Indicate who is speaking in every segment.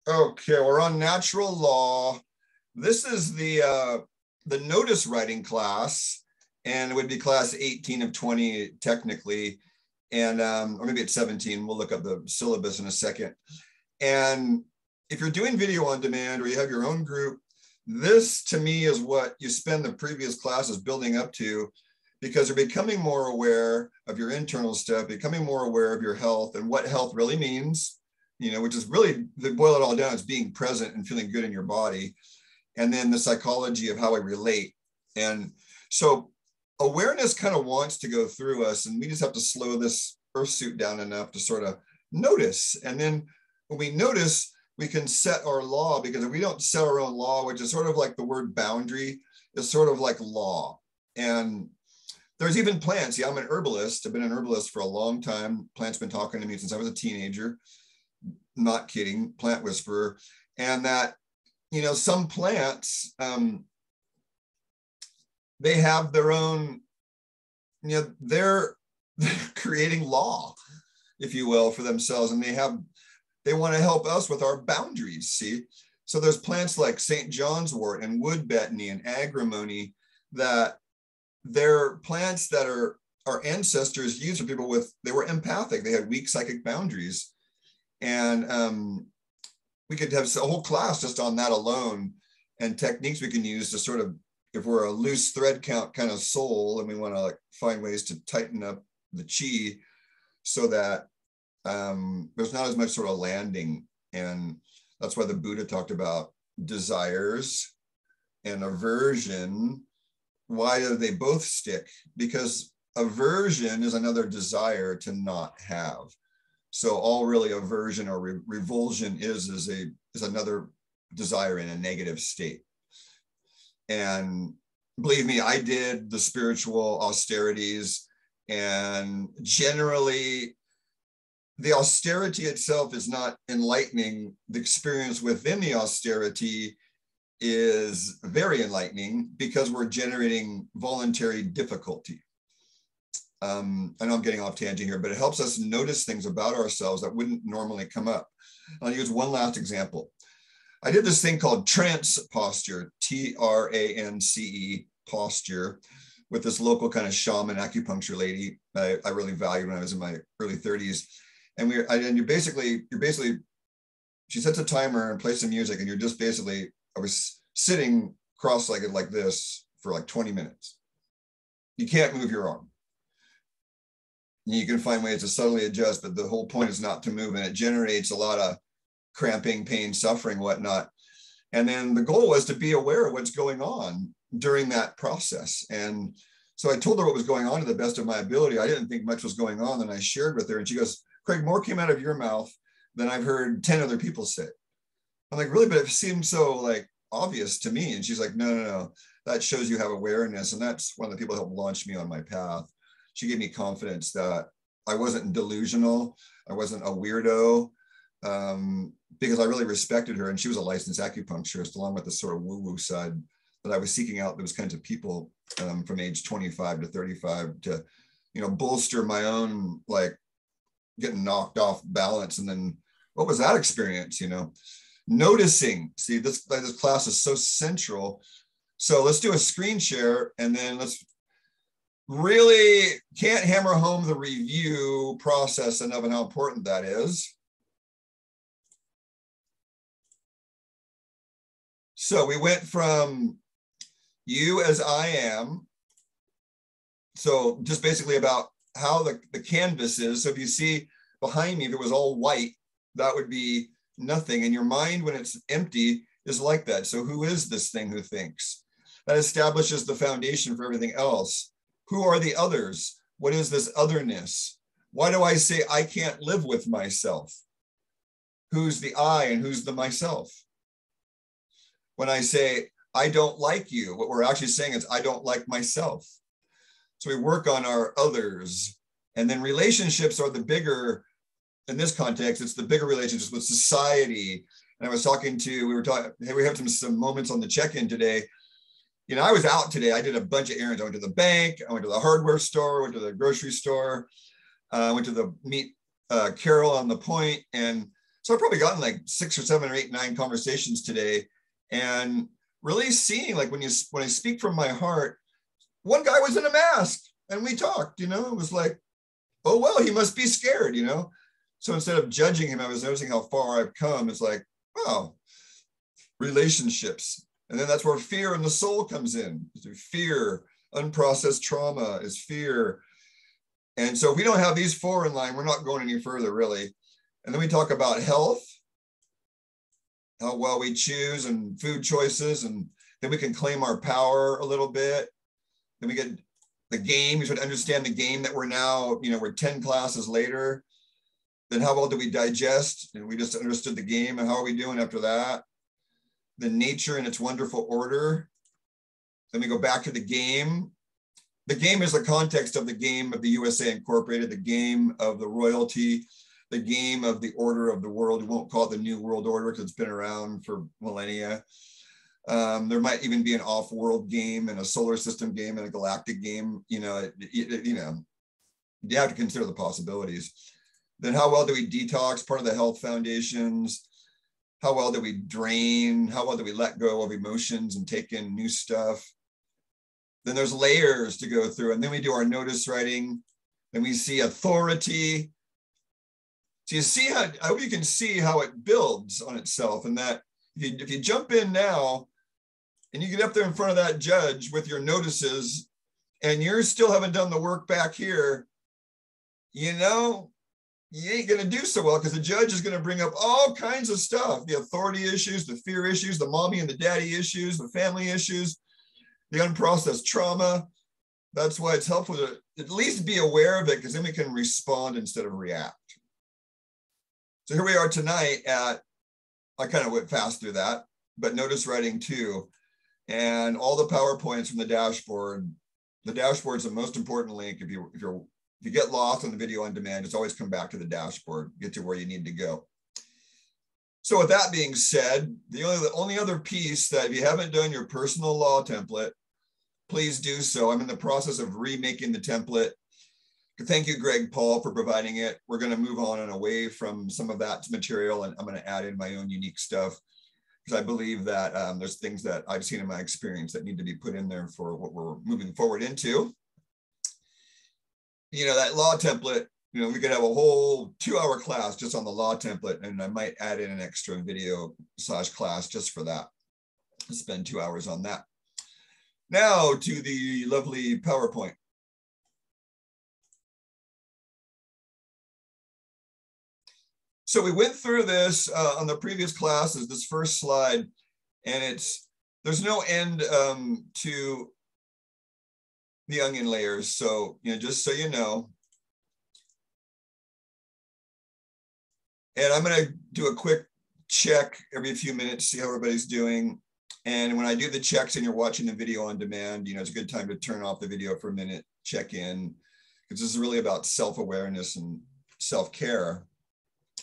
Speaker 1: Okay, we're on natural law. This is the notice writing class, and it would be class 18 of 20 technically, and or maybe it's 17. We'll look up the syllabus in a second. And if you're doing video on demand or you have your own group, this to me is what you spend the previous classes building up to, because you're becoming more aware of your internal stuff, becoming more aware of your health and what health really means, which is really, to boil it all down, it's being present and feeling good in your body. And then the psychology of how I relate. And so awareness kind of wants to go through us, and we just have to slow this earth suit down enough to sort of notice. And then when we notice, we can set our law, because if we don't set our own law, which is sort of like the word boundary, is sort of like law. And there's even plants. Yeah, I'm an herbalist. I've been an herbalist for a long time. Plants been talking to me since I was a teenager. Not kidding, plant whisperer. And that, some plants, they have their own, they're creating law, if you will, for themselves. And they want to help us with our boundaries, see? So there's plants like St. John's wort and wood betony and agrimony, that they're plants that our ancestors used for people they were empathic. They had weak psychic boundaries. And we could have a whole class just on that alone, and techniques we can use to sort of, if we're a loose thread count kind of soul and we want to find ways to tighten up the chi so that there's not as much sort of landing. And that's why the Buddha talked about desires and aversion. Why do they both stick? Because aversion is another desire to not have. So all really aversion or revulsion is another desire in a negative state. And believe me, I did the spiritual austerities, and generally the austerity itself is not enlightening. The experience within the austerity is very enlightening, because we're generating voluntary difficulty. I know I'm getting off tangent here, but it helps us notice things about ourselves that wouldn't normally come up. I'll use one last example. I did this thing called trance posture, Trance posture, with this local kind of shaman acupuncture lady I really valued when I was in my early 30s. And you're basically, she sets a timer and plays some music, and you're just basically, I was sitting cross-legged like this for like 20 minutes. You can't move your arm. You can find ways to subtly adjust, but the whole point is not to move, and it generates a lot of cramping, pain, suffering, whatnot. And then the goal was to be aware of what's going on during that process. And so I told her what was going on to the best of my ability. I didn't think much was going on, and I shared with her, and she goes, "Craig, more came out of your mouth than I've heard 10 other people say." I'm like, "Really? But it seemed so like obvious to me." And she's like, no, that shows you have awareness. And that's one of the people who helped launch me on my path. She gave me confidence that I wasn't delusional. I wasn't a weirdo, because I really respected her. And she was a licensed acupuncturist, along with the sort of woo-woo side that I was seeking out those kinds of people from age 25 to 35 to, bolster my own, like, getting knocked off balance. And then what was that experience, Noticing. See, this class is so central. So let's do a screen share, and then let's really can't hammer home the review process enough and how important that is. So we went from you as I am. So just basically about how the canvas is. So if you see behind me, if it was all white, that would be nothing. And your mind, when it's empty, is like that. So who is this thing who thinks? That establishes the foundation for everything else. Who are the others? What is this otherness? Why do I say I can't live with myself? Who's the I and who's the myself? When I say I don't like you, what we're actually saying is I don't like myself. So we work on our others. And then relationships are the bigger, in this context, it's the bigger relationships with society. And I was talking to, we have some moments on the check-in today. I was out today. I did a bunch of errands. I went to the bank. I went to the hardware store, went to the grocery store, went to the meet Carol on the point. And So I've probably gotten like 6 or 7 or 8, 9 conversations today, and really seeing like when I speak from my heart. One guy was in a mask and we talked, it was like, oh, well, he must be scared, So instead of judging him, I was noticing how far I've come. It's like, wow, relationships. And then that's where fear in the soul comes in. Fear, unprocessed trauma is fear. And so if we don't have these 4 in line, we're not going any further, really. And then we talk about health, how well we choose and food choices, and then we can claim our power a little bit. Then we get the game. We should understand the game that we're now, we're 10 classes later. Then how well do we digest? And we just understood the game, and how are we doing after that? The nature and its wonderful order. Then we go back to the game. The game is the context of the game of the USA Incorporated, the game of the royalty, the game of the order of the world. We won't call it the New World Order because it's been around for millennia. There might even be an off-world game and a solar system game and a galactic game. You have to consider the possibilities. Then how well do we detox? Part of the health foundations. How well do we drain? How well do we let go of emotions and take in new stuff? Then there's layers to go through. And then we do our notice writing. Then we see authority. So you see how, I hope you can see how it builds on itself, and that if you jump in now and you get up there in front of that judge with your notices and you're still haven't done the work back here, you ain't going to do so well, because the judge is going to bring up all kinds of stuff: the authority issues, the fear issues, the mommy and the daddy issues, the family issues, the unprocessed trauma. That's why it's helpful to at least be aware of it, because then we can respond instead of react. So here we are tonight I kind of went fast through that, but notice writing 2, and all the PowerPoints from the dashboard. The dashboard is the most important link. If you get lost on the video on demand, just always come back to the dashboard, get to where you need to go. So with that being said, the only other piece that if you haven't done your personal law template, please do so. I'm in the process of remaking the template. Thank you, Greg Paul, for providing it. We're going to move on and away from some of that material, and I'm going to add in my own unique stuff, because I believe that there's things that I've seen in my experience that need to be put in there for what we're moving forward into. That law template, we could have a whole 2-hour class just on the law template, and I might add in an extra video / class just for that. I'll spend 2 hours on that. Now to the lovely PowerPoint. So we went through this on the previous classes, this first slide, and there's no end to the onion layers. So, just so you know, and I'm going to do a quick check every few minutes, see how everybody's doing. And when I do the checks and you're watching the video on demand, it's a good time to turn off the video for a minute, check in, because this is really about self-awareness and self-care.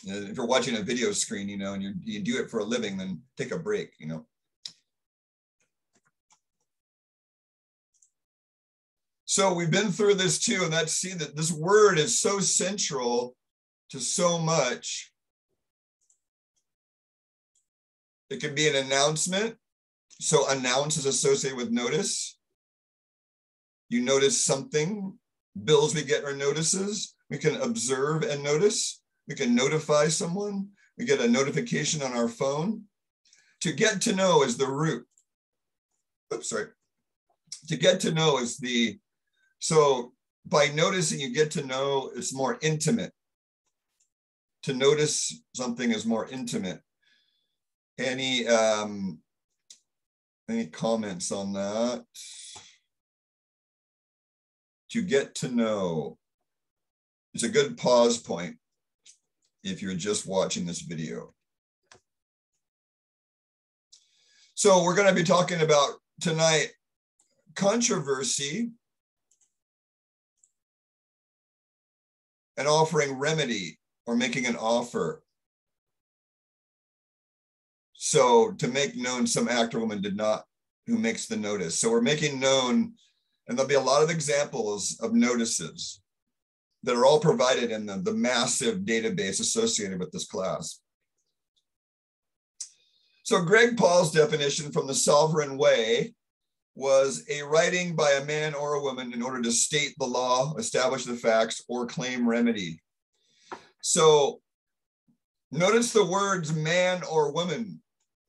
Speaker 1: If you're watching a video screen, and you do it for a living, then take a break, So we've been through this too, and see that this word is so central to so much. It can be an announcement. So announce is associated with notice. You notice something. Bills we get are notices. We can observe and notice. We can notify someone. We get a notification on our phone. To get to know is the root. Oops, sorry. To get to know is so by noticing, you get to know, it's more intimate. To notice something is more intimate. Any comments on that? To get to know. It's a good pause point if you're just watching this video. So we're going to be talking about tonight controversy and offering remedy or making an offer. So to make known some act or woman did not, who makes the notice. So we're making known, and there'll be a lot of examples of notices that are all provided in the massive database associated with this class. So Greg Paul's definition from The Sovereign Way was a writing by a man or a woman in order to state the law, establish the facts, or claim remedy. So notice the words man or woman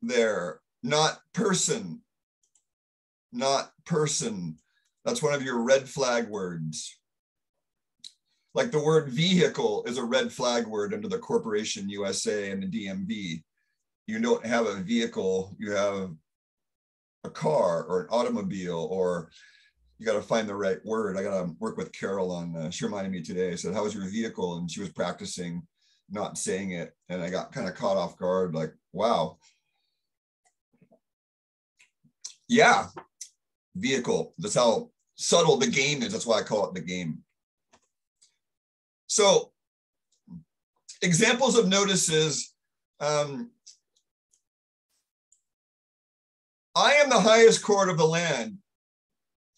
Speaker 1: there, not person, not person. That's one of your red flag words. Like the word vehicle is a red flag word under the Corporation USA and the DMV. You don't have a vehicle, you have a car or an automobile, or you got to find the right word. I got to work with Carol on, she reminded me today, I said, how was your vehicle? And she was practicing not saying it. And I got kind of caught off guard, like, wow. Yeah, vehicle. That's how subtle the game is. That's why I call it the game. So examples of notices. I am the highest court of the land.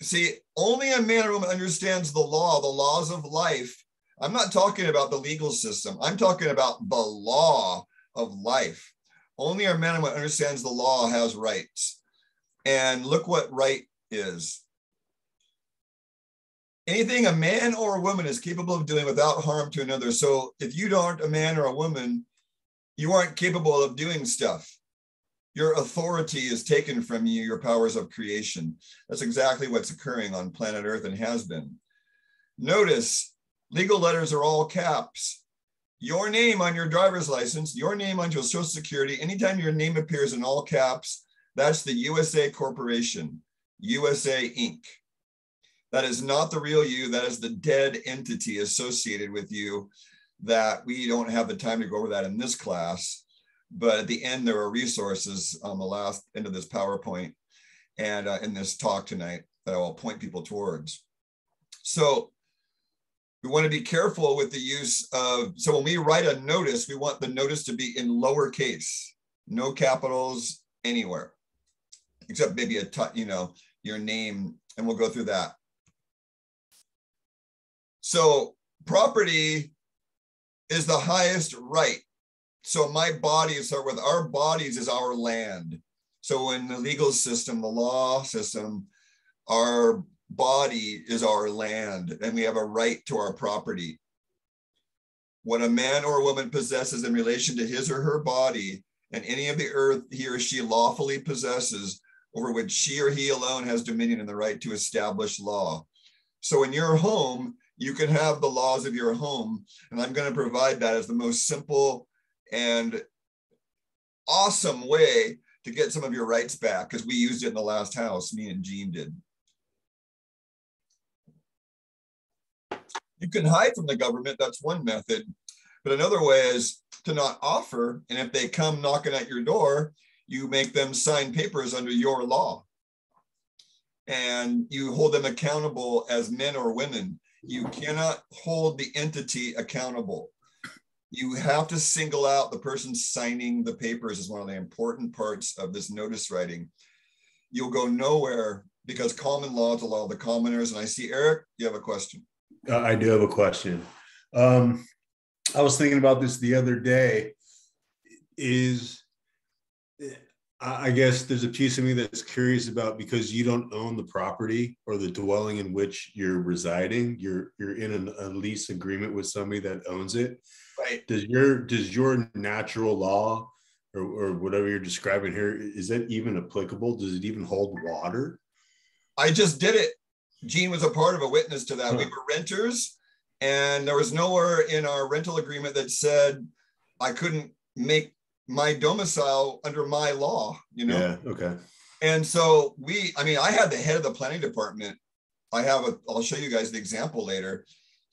Speaker 1: See, only a man or woman understands the law, the laws of life. I'm not talking about the legal system. I'm talking about the law of life. Only a man or woman understands the law has rights. And look what right is. Anything a man or a woman is capable of doing without harm to another. So if you aren't a man or a woman, you aren't capable of doing stuff. Your authority is taken from you, your powers of creation. That's exactly what's occurring on planet Earth and has been. Notice, legal letters are all caps. Your name on your driver's license, your name on your social security, anytime your name appears in all caps, that's the USA Corporation, USA Inc. That is not the real you. That is the dead entity associated with you that we don't have the time to go over that in this class. But at the end, there are resources on the last end of this PowerPoint and in this talk tonight that I will point people towards. So we want to be careful with the use of, so when we write a notice, we want the notice to be in lowercase, no capitals anywhere, except maybe your name, and we'll go through that. So property is the highest right. So my body, start with our bodies is our land. So in the legal system, the law system, our body is our land and we have a right to our property. What a man or a woman possesses in relation to his or her body and any of the earth he or she lawfully possesses, over which she or he alone has dominion and the right to establish law. So in your home, you can have the laws of your home, and I'm going to provide that as the most simple and awesome way to get some of your rights back, because we used it in the last house, me and Jean did. You can hide from the government, that's one method, but another way is to not offer, and if they come knocking at your door, you make them sign papers under your law. And you hold them accountable as men or women. You cannot hold the entity accountable. You have to single out the person signing the papers as one of the important parts of this notice writing. You'll go nowhere because common law is the law of the commoners. And I see, Eric, you have a question.
Speaker 2: I do have a question. I was thinking about this the other day. I guess there's a piece of me that's curious about, because you don't own the property or the dwelling in which you're residing. You're in a lease agreement with somebody that owns it.
Speaker 1: Right.
Speaker 2: Does your natural law or whatever you're describing here, is that even applicable? Does it even hold water?
Speaker 1: I just did it. Jean was a part of a witness to that. Huh. We were renters, and there was nowhere in our rental agreement that said I couldn't make my domicile under my law,
Speaker 2: Yeah, okay.
Speaker 1: And so I had the head of the planning department. I'll show you guys the example later.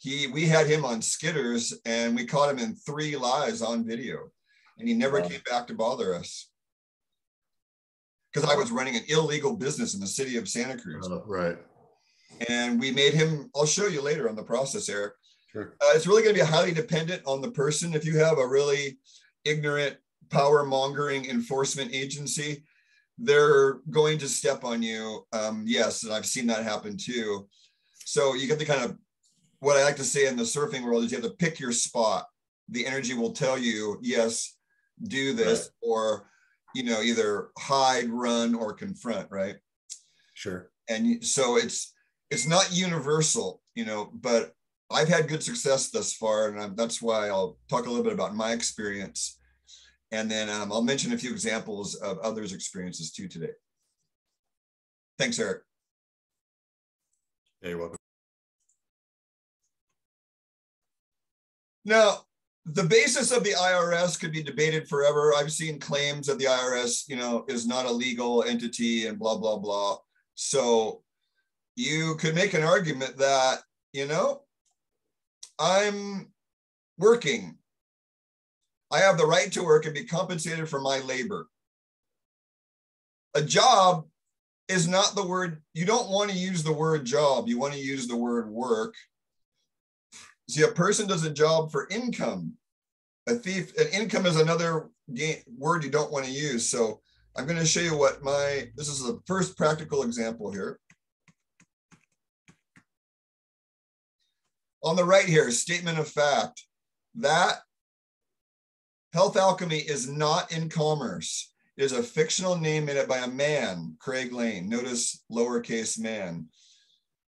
Speaker 1: We had him on skitters and we caught him in 3 lies on video, and he never came back to bother us because I was running an illegal business in the city of Santa Cruz.
Speaker 2: Right.
Speaker 1: And we made him, I'll show you later on the process, Eric.
Speaker 2: Sure.
Speaker 1: It's really going to be highly dependent on the person. If you have a really ignorant, power-mongering enforcement agency, they're going to step on you. Yes, and I've seen that happen too. So you get to kind of, what I like to say in the surfing world is you have to pick your spot. The energy will tell you, yes, do this, right, or either hide, run, or confront, right?
Speaker 2: Sure.
Speaker 1: And so it's not universal, but I've had good success thus far, and that's why I'll talk a little bit about my experience, and then I'll mention a few examples of others' experiences too today. Thanks, Eric.
Speaker 2: Yeah, you're welcome.
Speaker 1: Now, the basis of the IRS could be debated forever. I've seen claims that the IRS, is not a legal entity and blah, blah, blah. So you could make an argument that, I'm working. I have the right to work and be compensated for my labor. A job is not the word. You don't want to use the word job. You want to use the word work. See, a person does a job for income. A thief, and income is another word you don't want to use. So I'm going to show you this is the first practical example here. On the right here, statement of fact, that Health Alchemy is not in commerce. It is a fictional name made up by a man, Craig Lane. Notice lowercase man.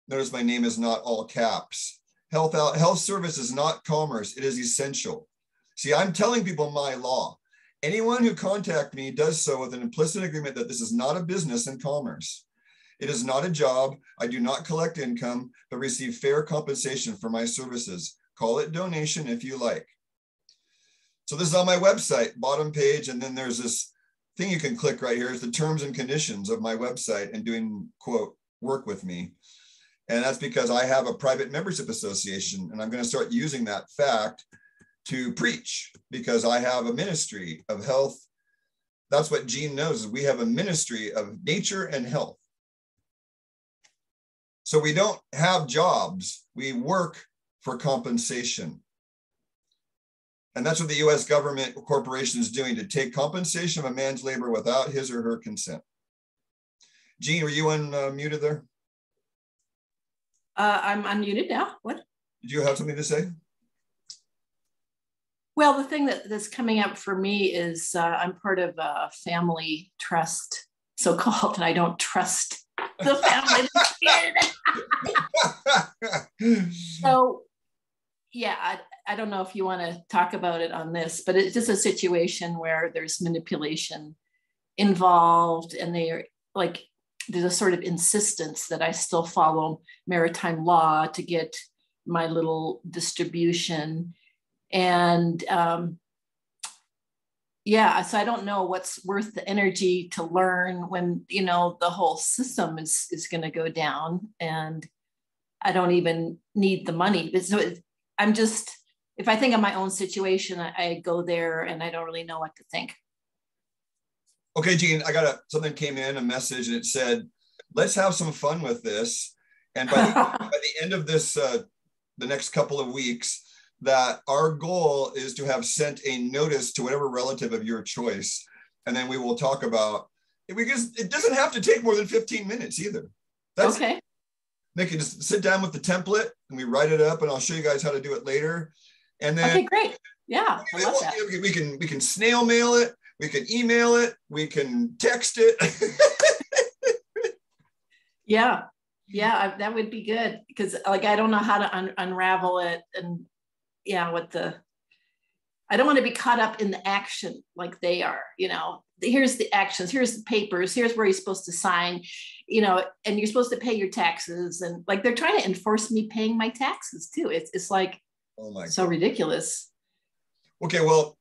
Speaker 1: Notice my name is not all caps. Health service is not commerce. It is essential. See, I'm telling people my law. Anyone who contacts me does so with an implicit agreement that this is not a business in commerce. It is not a job. I do not collect income, but receive fair compensation for my services. Call it donation if you like. So this is on my website, bottom page, and then there's this thing you can click right here. It's the terms and conditions of my website and doing, quote, work with me. And that's because I have a private membership association, and I'm going to start using that fact to preach, because I have a ministry of health. That's what Gene knows, is we have a ministry of nature and health. So we don't have jobs, we work for compensation. And that's what the US government corporation is doing, to take compensation of a man's labor without his or her consent. Gene, were you unmuted there?
Speaker 3: I'm unmuted now. What?
Speaker 1: Did you have something to say?
Speaker 3: Well, the thing that's coming up for me is I'm part of a family trust, so-called, and I don't trust the family. So, yeah, I don't know if you want to talk about it on this, but it's just a situation where there's manipulation involved, and there's a sort of insistence that I still follow maritime law to get my little distribution. And so I don't know what's worth the energy to learn when, the whole system is going to go down, and I don't even need the money. So I'm just, if I think of my own situation, I go there and I don't really know what to think.
Speaker 1: Okay, Gene, I got something came in, a message, and it said, let's have some fun with this. And by the end of this, the next couple of weeks, that our goal is to have sent a notice to whatever relative of your choice. And then we will talk about it, because it doesn't have to take more than 15 minutes either. That's okay. They can just sit down with the template and we write it up, and I'll show you guys how to do it later. And then,
Speaker 3: okay, great. Yeah, I love that.
Speaker 1: We can snail mail it, we can email it, we can text it.
Speaker 3: Yeah, that would be good, because I don't know how to unravel it, and I don't want to be caught up in the action like they are. Here's the actions, here's the papers, here's where you're supposed to sign, and you're supposed to pay your taxes, and they're trying to enforce me paying my taxes too. It's like, oh my so God. Ridiculous.
Speaker 1: Okay, well,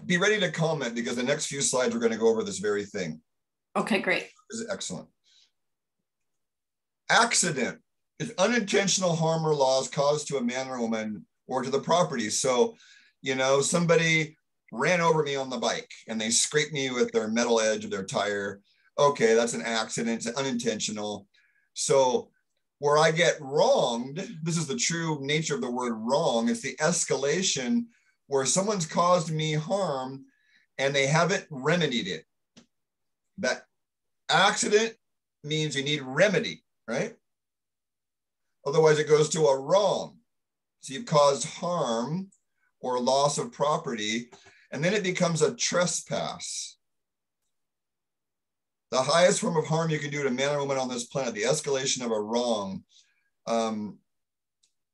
Speaker 1: be ready to comment, because the next few slides we're going to go over this very thing.
Speaker 3: Okay, great.
Speaker 1: This is excellent. Accident is unintentional harm or loss caused to a man or woman or to the property. So, somebody ran over me on the bike and they scraped me with their metal edge of their tire. Okay, that's an accident. It's unintentional. So where I get wronged, this is the true nature of the word wrong. It's the escalation where someone's caused me harm and they haven't remedied it. That accident means you need remedy, right? Otherwise it goes to a wrong. So you've caused harm or loss of property, and then it becomes a trespass. The highest form of harm you can do to a man or woman on this planet, the escalation of a wrong.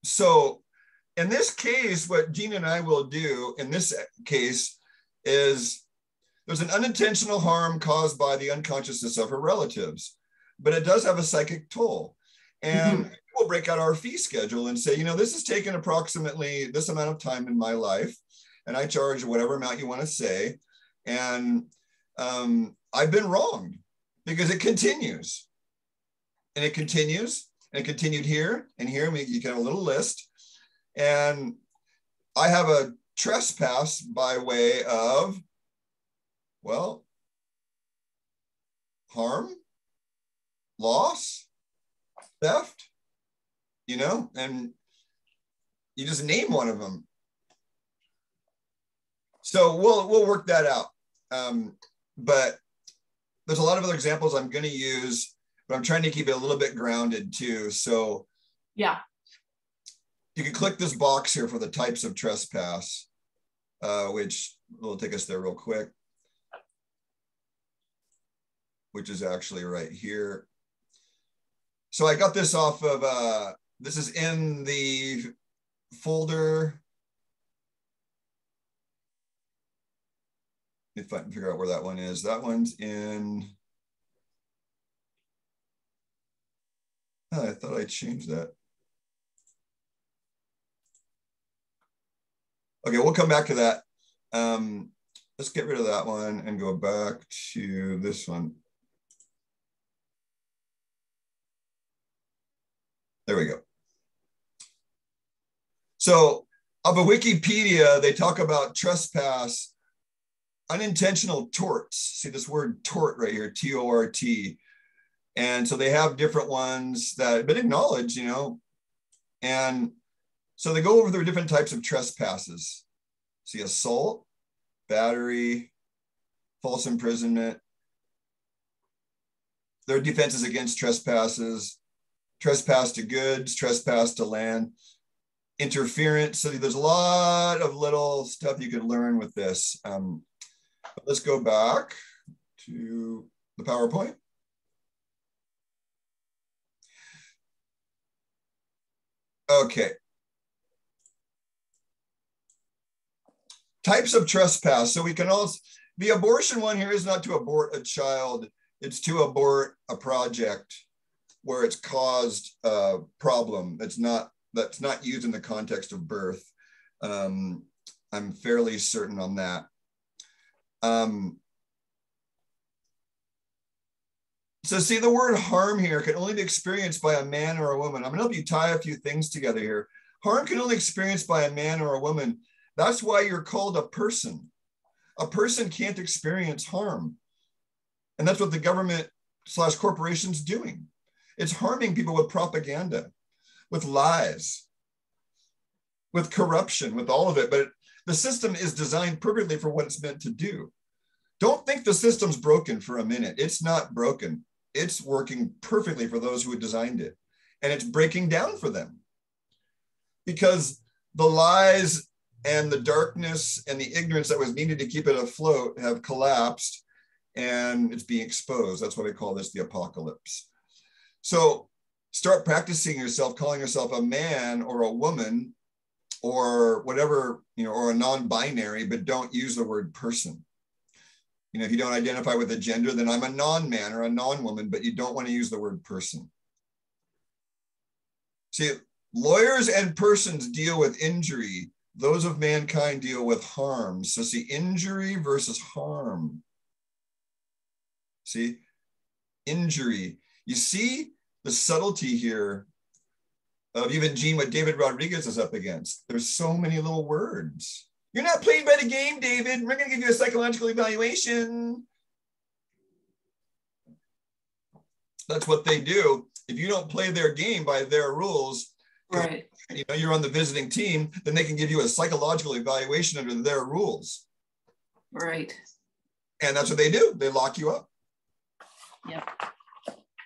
Speaker 1: So in this case, what Gina and I will do in this case is there's an unintentional harm caused by the unconsciousness of her relatives, but it does have a psychic toll. And we'll break out our fee schedule and say, this has taken approximately this amount of time in my life, and I charge whatever amount you want to say. And I've been wronged because it continues. And it continues, and it continued here and here. You get a little list. And I have a trespass by way of, well, harm, loss, theft, and you just name one of them. So we'll work that out. But there's a lot of other examples I'm going to use, but I'm trying to keep it a little bit grounded too. So
Speaker 3: yeah,
Speaker 1: you can click this box here for the types of trespass, which will take us there real quick, which is actually right here. So I got this off of, this is in the folder. If I can figure out where that one is. That one's in, oh, I thought I changed that. Okay, we'll come back to that. Let's get rid of that one and go back to this one. There we go. So of a Wikipedia, they talk about trespass, unintentional torts. See this word tort right here, T-O-R-T. And so they have different ones that have been acknowledged, and so they go over their different types of trespasses. See, assault, battery, false imprisonment. There are defenses against trespasses, trespass to goods, trespass to land, interference. So there's a lot of little stuff you can learn with this. But let's go back to the PowerPoint. Okay. Types of trespass. So we can also, the abortion one here is not to abort a child, it's to abort a project where it's caused a problem that's not used in the context of birth. I'm fairly certain on that. So see, the word harm here can only be experienced by a man or a woman. I'm gonna help you tie a few things together here. Harm can only be experienced by a man or a woman. That's why you're called a person. A person can't experience harm. And that's what the government / corporation's doing. It's harming people with propaganda, with lies, with corruption, with all of it. But the system is designed perfectly for what it's meant to do. Don't think the system's broken for a minute. It's not broken. It's working perfectly for those who had designed it. And it's breaking down for them. Because the lies and the darkness and the ignorance that was needed to keep it afloat have collapsed, and it's being exposed. That's why we call this the apocalypse. So start practicing yourself, calling yourself a man or a woman or whatever, or a non-binary, but don't use the word person. If you don't identify with a gender, then I'm a non-man or a non-woman, but you don't want to use the word person. See, lawyers and persons deal with injury. Those of mankind deal with harm. So see, injury versus harm. See, injury. You see the subtlety here of even Gene, what David Rodriguez is up against. There's so many little words. You're not playing by the game, David. We're going to give you a psychological evaluation. That's what they do. If you don't play their game by their rules,
Speaker 3: right,
Speaker 1: you're on the visiting team, then they can give you a psychological evaluation under their rules.
Speaker 3: Right.
Speaker 1: And that's what they do. They lock you up.
Speaker 3: Yeah.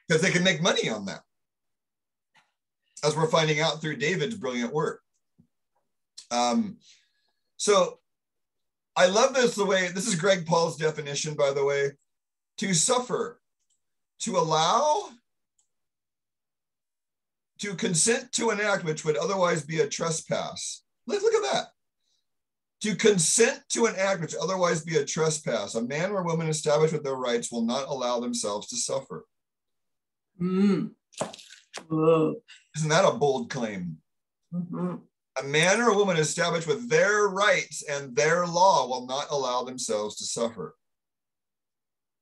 Speaker 1: Because they can make money on that. As we're finding out through David's brilliant work. So I love this, the way, this is Greg Paul's definition, by the way. To suffer to consent to an act which would otherwise be a trespass. Look at that. To consent to an act which otherwise be a trespass, a man or woman established with their rights will not allow themselves to suffer.
Speaker 3: Whoa.
Speaker 1: Isn't that a bold claim?
Speaker 3: Mm-hmm.
Speaker 1: A man or a woman established with their rights and their law will not allow themselves to suffer.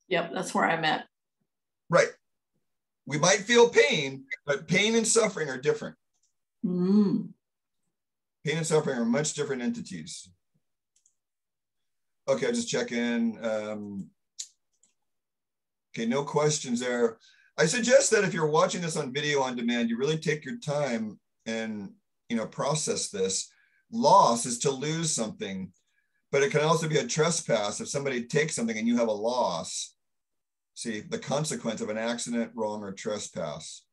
Speaker 3: Yep, that's where I'm at.
Speaker 1: Right. We might feel pain, but pain and suffering are different.
Speaker 3: Mm.
Speaker 1: Pain and suffering are much different entities. Okay, I'll just check in. Okay, no questions there. I suggest that if you're watching this on video on demand, you really take your time and process this. Loss is to lose something, but it can also be a trespass if somebody takes something and you have a loss. See, the consequence of an accident, wrong, or trespass.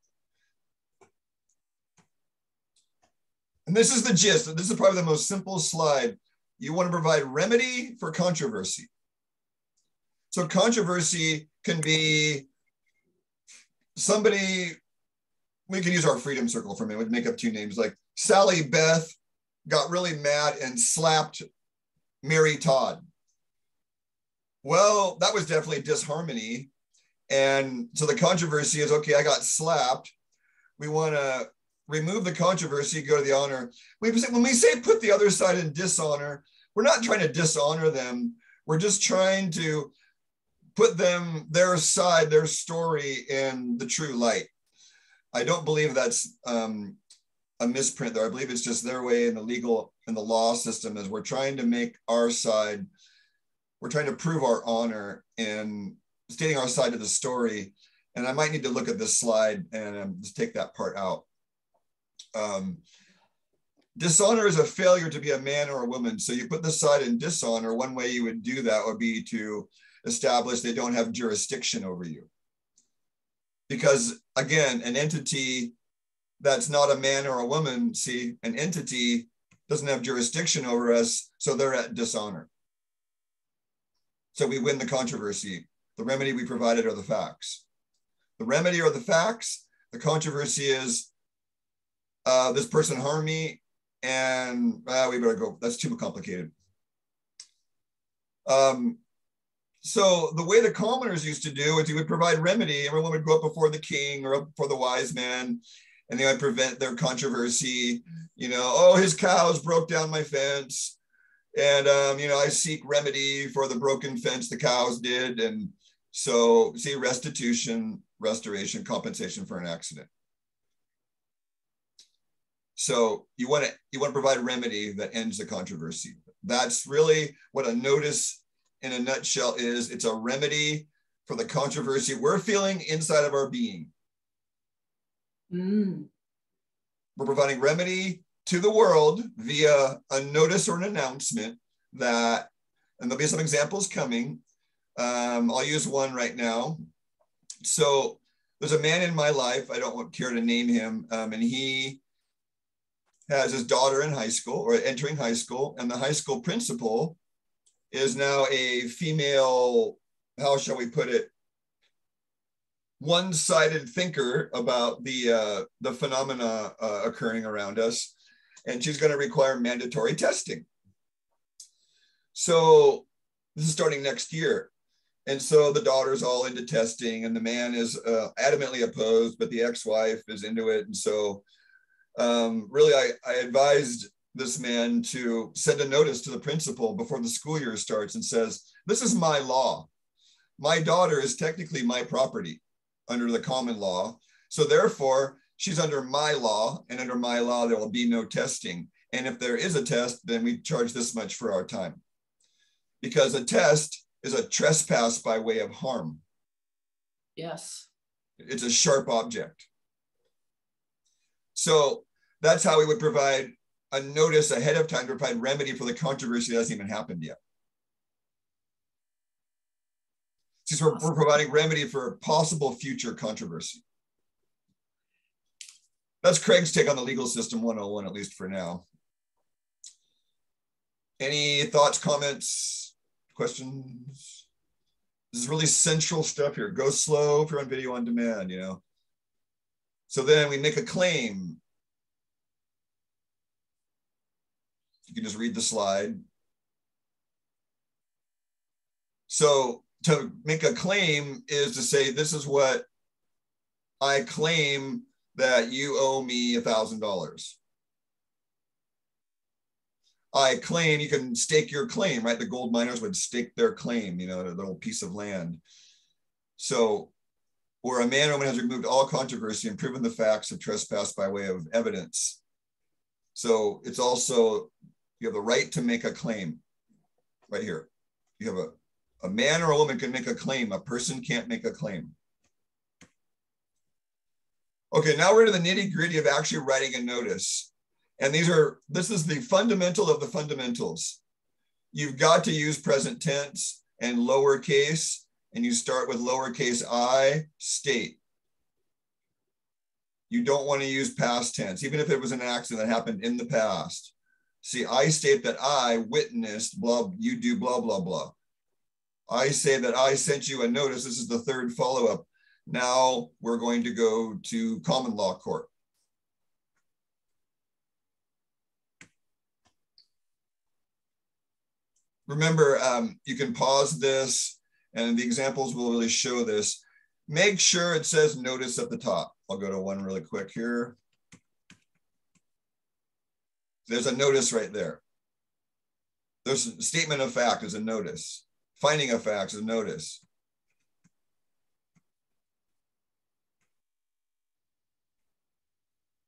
Speaker 1: And this is the gist. This is probably the most simple slide. You want to provide remedy for controversy. So controversy can be somebody, we can use our freedom circle for a minute, we'd make up two names, like Sally Beth got really mad and slapped Mary Todd. Well, that was definitely disharmony. And so the controversy is, okay, I got slapped. We want to remove the controversy, go to the honor. When we say put the other side in dishonor, we're not trying to dishonor them. We're just trying to put them, their side, their story in the true light. I don't believe that's a misprint there. I believe it's just their way in the legal and the law system is we're trying to make our side, we're trying to prove our honor in stating our side of the story. And I might need to look at this slide and just take that part out. Dishonor is a failure to be a man or a woman. So you put the side in dishonor. One way you would do that would be to establish they don't have jurisdiction over you. Because again, an entity that's not a man or a woman, see, an entity doesn't have jurisdiction over us, so they're at dishonor. So we win the controversy. The remedy we provided are the facts. The remedy are the facts. The controversy is this person harmed me and we better go. That's too complicated. So the way the commoners used to do is he would provide remedy. Everyone would go up before the king or up before the wise man, and they would prevent their controversy. Oh, his cows broke down my fence. And, I seek remedy for the broken fence the cows did. And so see, restitution, restoration, compensation for an accident. So you want to provide remedy that ends the controversy. That's really what a notice in a nutshell is. It's a remedy for the controversy we're feeling inside of our being. We're providing remedy to the world via a notice or an announcement that, and there'll be some examples coming. I'll use one right now. So there's a man in my life, I don't care to name him, and he has his daughter in high school or entering high school, and the high school principal is now a female, how shall we put it, one-sided thinker about the phenomena occurring around us, and she's going to require mandatory testing. So this is starting next year. And so the daughter's all into testing, and the man is adamantly opposed, but the ex-wife is into it. And so really, I advised this man to send a notice to the principal before the school year starts and says, this is my law. My daughter is technically my property under the common law. So therefore, she's under my law, and under my law, there will be no testing. And if there is a test, then we charge this much for our time. Because a test is a trespass by way of harm.
Speaker 3: Yes.
Speaker 1: It's a sharp object. So that's how we would provide a notice ahead of time to provide remedy for the controversy that hasn't even happened yet. Since we're providing remedy for possible future controversy. That's Craig's take on the legal system 101, at least for now. Any thoughts, comments, questions? This is really central stuff here. Go slow if you're on video on demand, you know. So then we make a claim. You can just read the slide. So to make a claim is to say, this is what I claim that you owe me $1,000. I claim, you can stake your claim, right? The gold miners would stake their claim, you know, a little piece of land. So, where a man or woman has removed all controversy and proven the facts of trespass by way of evidence. So it's also, you have the right to make a claim right here. You have a man or a woman can make a claim. A person can't make a claim. Okay, now we're to the nitty gritty of actually writing a notice. And this is the fundamental of the fundamentals. You've got to use present tense and lowercase, and you start with lowercase I, state. You don't want to use past tense, even if it was an accident that happened in the past. See, I state that I witnessed, blah, you do blah, blah, blah. I say that I sent you a notice. This is the third follow-up. Now we're going to go to common law court. Remember, you can pause this, and the examples will really show this. Make sure it says notice at the top. I'll go to one really quick here. There's a notice right there. There's a statement of fact is a notice. Finding of facts is a notice.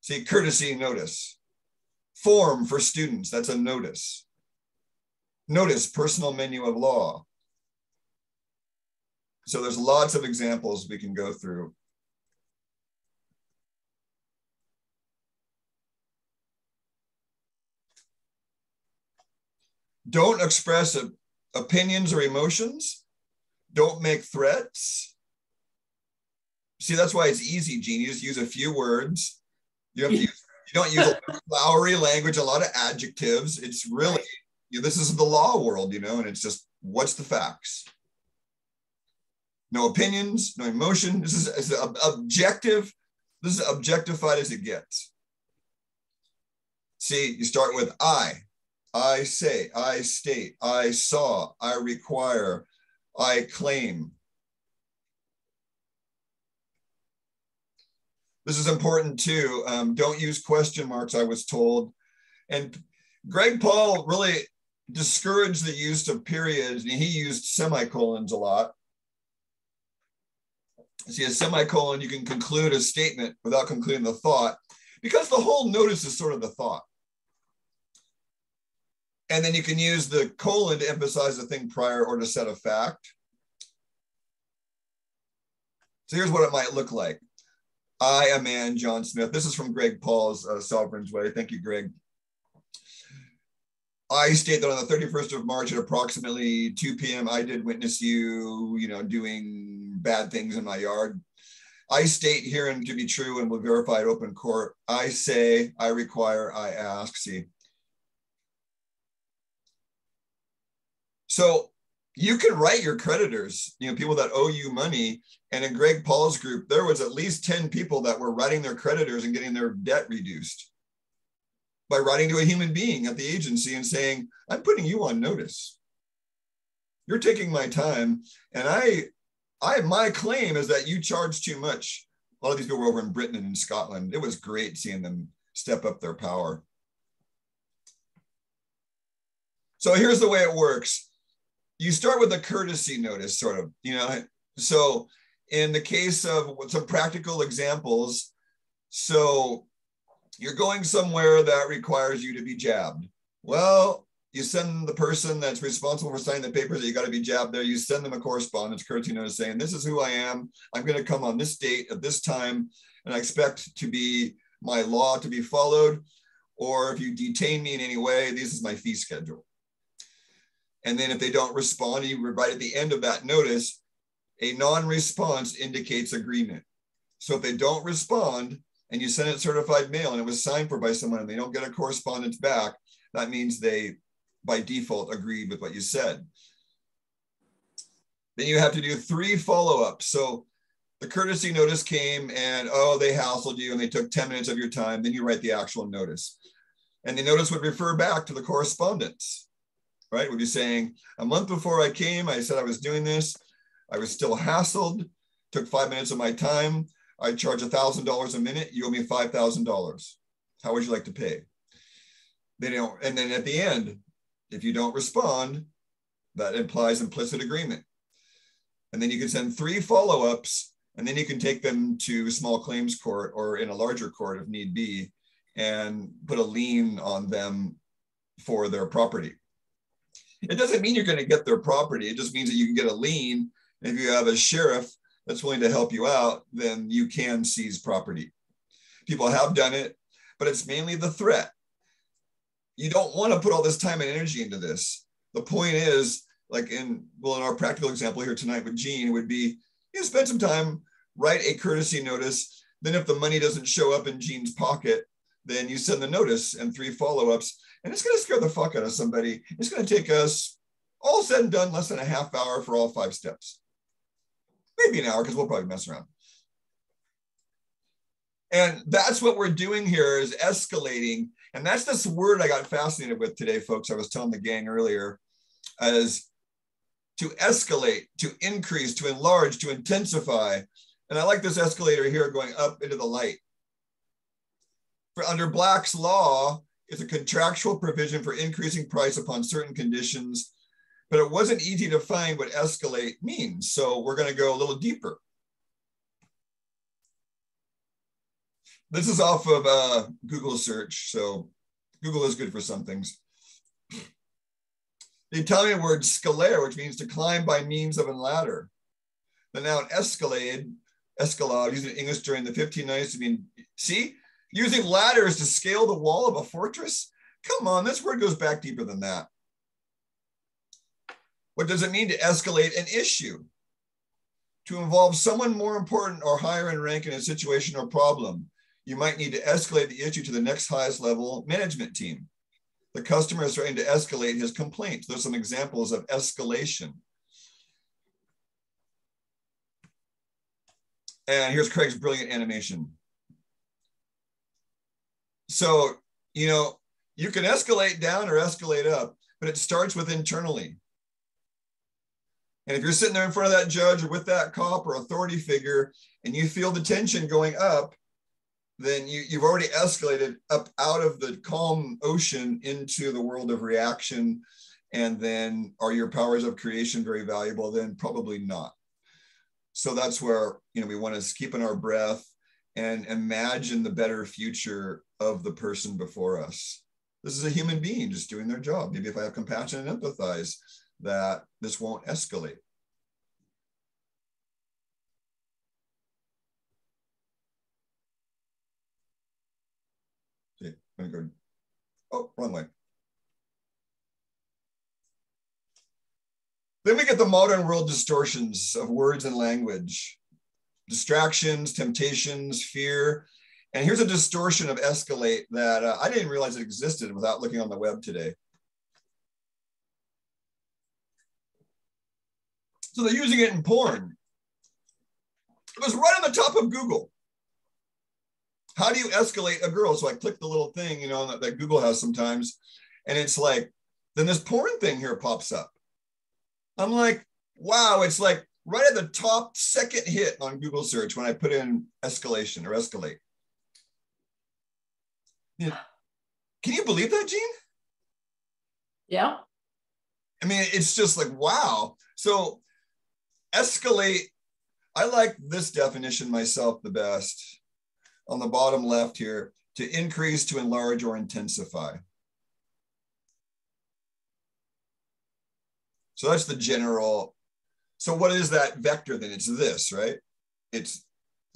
Speaker 1: See, courtesy notice. Form for students, that's a notice. Notice, personal menu of law. So there's lots of examples we can go through. Don't express opinions or emotions. Don't make threats. See, that's why it's easy, Gene. You just use a few words. You don't use a flowery language, a lot of adjectives. It's really, this is the law world, and it's just, what's the facts? No opinions, no emotion. This is objective. This is objectified as it gets. See, you start with I say, I state, I saw, I require, I claim. This is important too. Don't use question marks, I was told. And Greg Paul really discouraged the use of periods, and he used semicolons a lot. See, a semicolon, you can conclude a statement without concluding the thought, because the whole notice is sort of the thought. And then you can use the colon to emphasize the thing prior or to set a fact. So here's what it might look like. I, a man, John Smith. This is from Greg Paul's Sovereign's Way. Thank you, Greg. I state that on the 31st of March at approximately 2 p.m., I did witness you, doing bad things in my yard. I state herein to be true and will verify at open court. I say, I require, I ask. See. So you can write your creditors, people that owe you money. And in Greg Paul's group, there was at least 10 people that were writing their creditors and getting their debt reduced by writing to a human being at the agency and saying, I'm putting you on notice. You're taking my time. And my claim is that you charge too much. A lot of these people were over in Britain and in Scotland. It was great seeing them step up their power. So here's the way it works. You start with a courtesy notice, sort of, So in the case of some practical examples, so you're going somewhere that requires you to be jabbed. Well, you send the person that's responsible for signing the papers that you got to be jabbed there. You send them a correspondence courtesy notice saying, this is who I am. I'm going to come on this date at this time, and I expect my law to be followed. Or if you detain me in any way, this is my fee schedule. And then if they don't respond, you write at the end of that notice, a non-response indicates agreement. So if they don't respond and you send it certified mail and it was signed for by someone and they don't get a correspondence back, that means they, by default, agreed with what you said. Then you have to do 3 follow-ups. So the courtesy notice came and, oh, they hassled you and they took 10 minutes of your time. Then you write the actual notice. And the notice would refer back to the correspondence, right? Would be saying, a month before I came, I said I was doing this. I was still hassled, took 5 minutes of my time. I charge $1,000 a minute. You owe me $5,000. How would you like to pay? They don't, and then at the end, if you don't respond, that implies implicit agreement. And then you can send 3 follow-ups, and then you can take them to small claims court or in a larger court if need be, and put a lien on them for their property. It doesn't mean you're going to get their property. It just means that you can get a lien. And if you have a sheriff that's willing to help you out, then you can seize property. People have done it, but it's mainly the threat. You don't want to put all this time and energy into this. The point is, like in our practical example here tonight with Gene, it would be, you spend some time, write a courtesy notice. Then if the money doesn't show up in Gene's pocket, then you send the notice and 3 follow-ups, and it's going to scare the fuck out of somebody. It's going to take us, all said and done, less than a half hour for all 5 steps. Maybe an hour, because we'll probably mess around. And that's what we're doing here, is escalating. And that's this word I got fascinated with today, folks. I was telling the gang earlier, as to escalate, to increase, to enlarge, to intensify. And I like this escalator here going up into the light. For under Black's law, it's a contractual provision for increasing price upon certain conditions, but it wasn't easy to find what escalate means. So we're going to go a little deeper. This is off of Google search. So Google is good for some things. The Italian word scalare, which means to climb by means of a ladder. The noun escalade, used in English during the 1590s to mean, see, using ladders to scale the wall of a fortress? Come on, this word goes back deeper than that. What does it mean to escalate an issue? To involve someone more important or higher in rank in a situation or problem. You might need to escalate the issue to the next highest level management team. The customer is trying to escalate his complaint. There's some examples of escalation. And here's Craig's brilliant animation. So, you know, you can escalate down or escalate up, but it starts with internally. And if you're sitting there in front of that judge or with that cop or authority figure, and you feel the tension going up, then you've already escalated up out of the calm ocean into the world of reaction. And then are your powers of creation very valuable? Then probably not. So that's where, you know, we want to keep in our breath and imagine the better future of the person before us. This is a human being just doing their job. Maybe if I have compassion and empathize, that this won't escalate. See, I'm gonna go, oh, wrong way. Then we get the modern world distortions of words and language, distractions, temptations, fear. And here's a distortion of escalate that I didn't realize it existed without looking on the web today. So they're using it in porn. It was right on the top of Google. How do you escalate a girl? So I clicked the little thing, you know, that Google has sometimes. And it's like, then this porn thing here pops up. I'm like, wow, it's like right at the top second hit on Google search when I put in escalation or escalate. Yeah. Can you believe that, Gene?
Speaker 3: Yeah.
Speaker 1: I mean, it's just like, wow. So escalate, I like this definition myself the best. On the bottom left here, to increase, to enlarge, or intensify. So that's the general. So what is that vector then? It's this, right? It's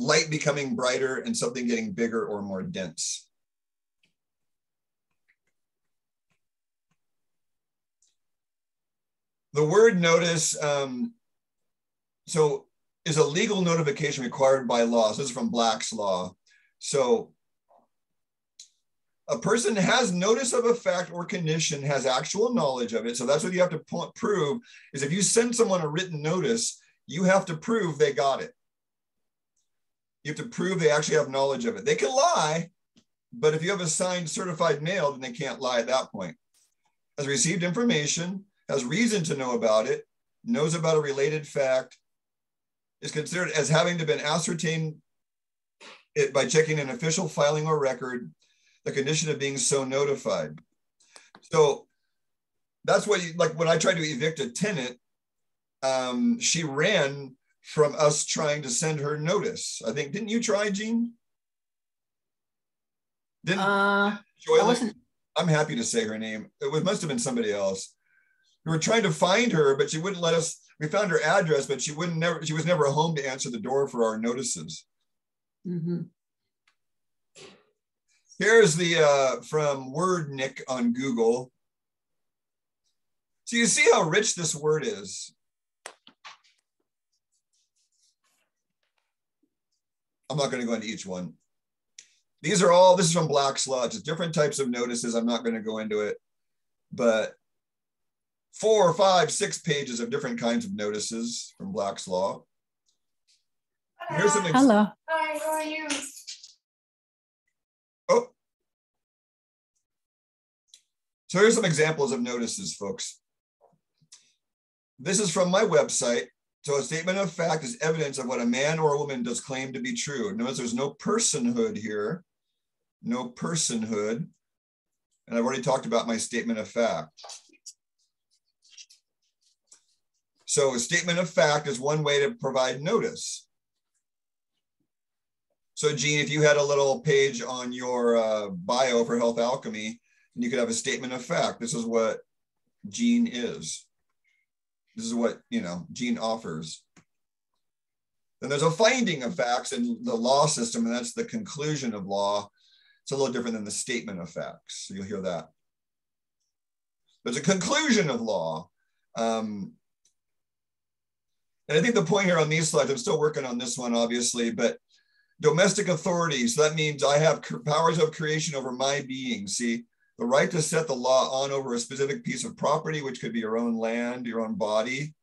Speaker 1: light becoming brighter and something getting bigger or more dense. The word notice, so is a legal notification required by law. So this is from Black's law. So A person has notice of a fact or condition, has actual knowledge of it. So that's what you have to prove, is if you send someone a written notice, you have to prove they got it. You have to prove they actually have knowledge of it. They can lie, but if you have a signed certified mail, then they can't lie at that point. Has received information, has reason to know about it, knows about a related fact, is considered as having to been ascertained it by checking an official filing or record, the condition of being so notified. So that's what like when I tried to evict a tenant, she ran from us trying to send her notice. I think, didn't you try, Jean? Didn't Joyland? I'm happy to say her name. It must have been somebody else. We were trying to find her, but she wouldn't let us. We found her address, but she was never home to answer the door for our notices.
Speaker 3: Mm-hmm.
Speaker 1: Here's the from WordNick on Google. So you see how rich this word is. I'm not going to go into each one. These are all, this is from Black's Law. It's different types of notices. I'm not going to go into it, but 4, 5, 6 pages of different kinds of notices from Black's Law. Here's some
Speaker 4: Hello.
Speaker 5: Hi, how are you?
Speaker 1: Oh. So here's some examples of notices, folks. This is from my website. So a statement of fact is evidence of what a man or a woman does claim to be true. Notice there's no personhood here. No personhood. And I've already talked about my statement of fact. So a statement of fact is one way to provide notice. So Jean, if you had a little page on your bio for Health Alchemy, and you could have a statement of fact. This is what Jean is. This is what, Jean offers. Then there's a finding of facts in the law system, and that's the conclusion of law. It's a little different than the statement of facts. So you'll hear that. There's a conclusion of law. And I think the point here on these slides, I'm still working on this one, obviously, but domestic authority. So that means I have powers of creation over my being. See, the right to set the law on over a specific piece of property, which could be your own land, your own body.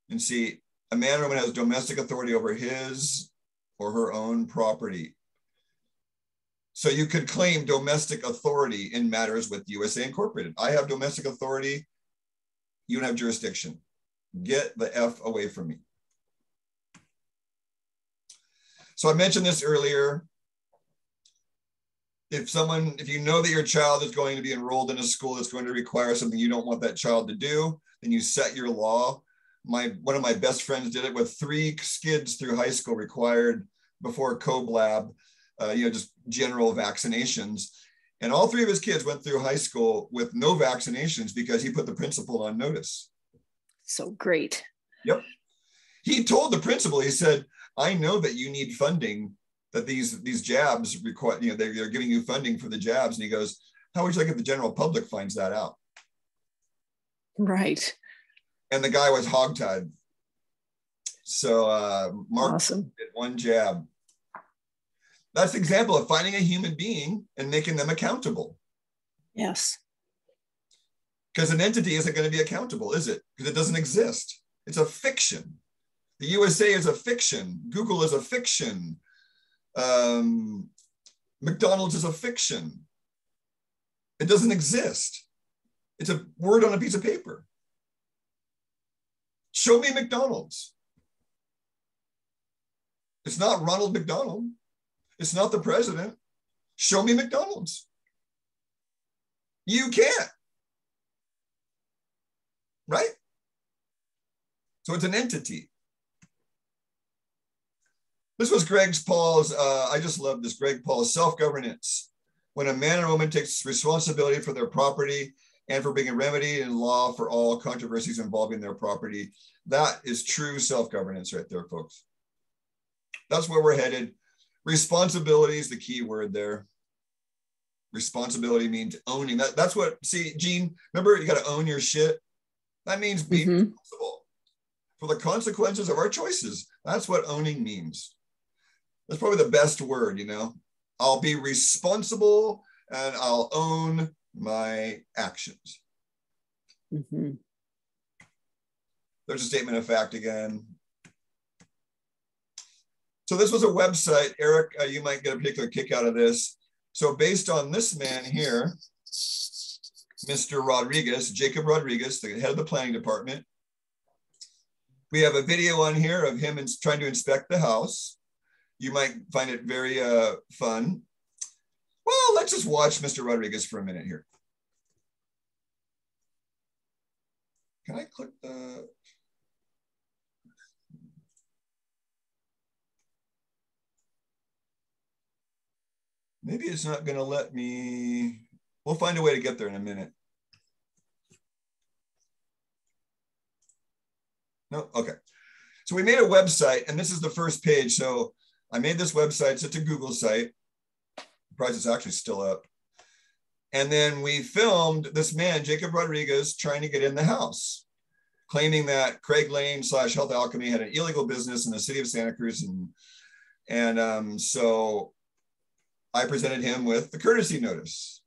Speaker 1: And see, a man or woman has domestic authority over his or her own property. So you could claim domestic authority in matters with USA Incorporated. I have domestic authority. You don't have jurisdiction. Get the F away from me. So I mentioned this earlier. If you know that your child is going to be enrolled in a school that's going to require something you don't want that child to do, then you set your law. One of my best friends did it with 3 kids through high school required before COBLAB, just general vaccinations. And all 3 of his kids went through high school with no vaccinations because he put the principal on notice.
Speaker 4: So great.
Speaker 1: Yep. He told the principal, he said, I know that you need funding, that these jabs require, they're giving you funding for the jabs. And he goes, how would you like if the general public finds that out?
Speaker 4: Right.
Speaker 1: And the guy was hogtied. So Mark
Speaker 4: Awesome.
Speaker 1: did 1 jab. That's an example of finding a human being and making them accountable.
Speaker 4: Yes.
Speaker 1: Because an entity isn't going to be accountable, is it? Because it doesn't exist. It's a fiction. The USA is a fiction. Google is a fiction. McDonald's is a fiction. It doesn't exist. It's a word on a piece of paper. Show me McDonald's. It's not Ronald McDonald. It's not the president. Show me McDonald's. You can't. Right? So it's an entity. This was Greg Paul's, I just love this, Greg Paul's self-governance. When a man or woman takes responsibility for their property and for being a remedy in law for all controversies involving their property, that is true self-governance right there, folks. That's where we're headed. Responsibility is the key word there. Responsibility means owning. That's what, see, Jean, remember you got to own your shit? That means being responsible for the consequences of our choices. That's what owning means. That's probably the best word, I'll be responsible and I'll own my actions.
Speaker 4: Mm-hmm.
Speaker 1: There's a statement of fact again. So this was a website. Eric, you might get a particular kick out of this. So based on this man here, Mr. Rodriguez, Jacob Rodriguez, the head of the planning department, we have a video on here of him trying to inspect the house. You might find it very fun. Well, let's just watch Mr. Rodriguez for a minute here. Can I click the... Maybe it's not going to let me. We'll find a way to get there in a minute. No, okay. So we made a website, and this is the first page. So I made this website. It's a Google site. The price is actually still up. And then we filmed this man, Jacob Rodriguez, trying to get in the house, claiming that Craig Lane / Health Alchemy had an illegal business in the city of Santa Cruz. So I presented him with the courtesy notice.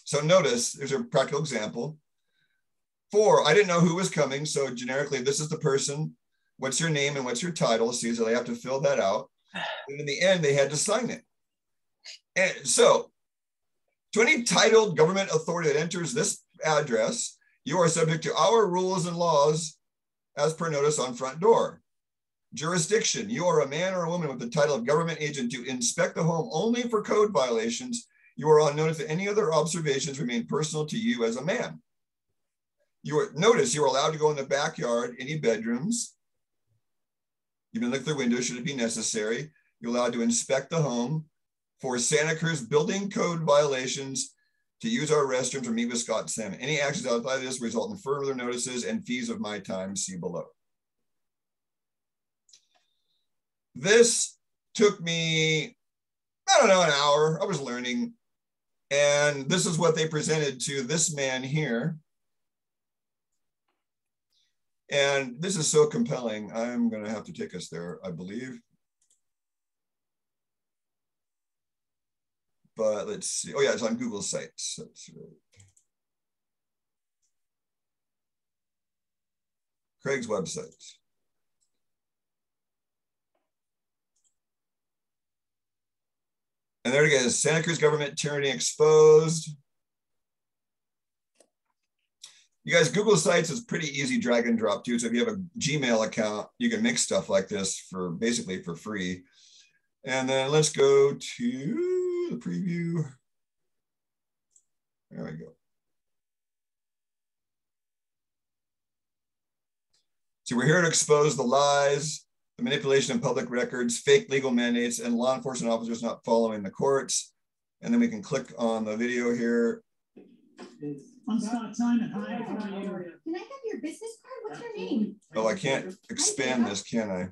Speaker 1: So notice, there's a practical example. 4, I didn't know who was coming. So generically, this is the person. What's your name and what's your title? See, so they have to fill that out. And in the end, they had to sign it. And so to any titled government authority that enters this address, you are subject to our rules and laws as per notice on front door. Jurisdiction, you are a man or a woman with the title of government agent to inspect the home only for code violations. You are on notice that any other observations remain personal to you as a man. Notice you're allowed to go in the backyard, any bedrooms. You can look through windows should it be necessary. You're allowed to inspect the home for Santa Cruz building code violations, to use our restrooms or meet with Scott Salmon. Any actions outside of this result in further notices and fees of my time, see below. This took me, I don't know, an hour. I was learning. And this is what they presented to this man here. And this is so compelling. I'm going to have to take us there, I believe. But let's see. Oh, yeah, it's on Google Sites. That's right. Craig's website. And there it is, Santa Cruz government tyranny exposed. You guys, Google Sites is pretty easy drag and drop too. So if you have a Gmail account, you can make stuff like this for basically for free. And then let's go to the preview. There we go. So we're here to expose the lies, the manipulation of public records, fake legal mandates, and law enforcement officers not following the courts. And then we can click on the video here.
Speaker 5: I'm Scott Simon. Hi, how are you?
Speaker 6: Can I have your business card? What's your name?
Speaker 1: Oh, I can't expand this, can I?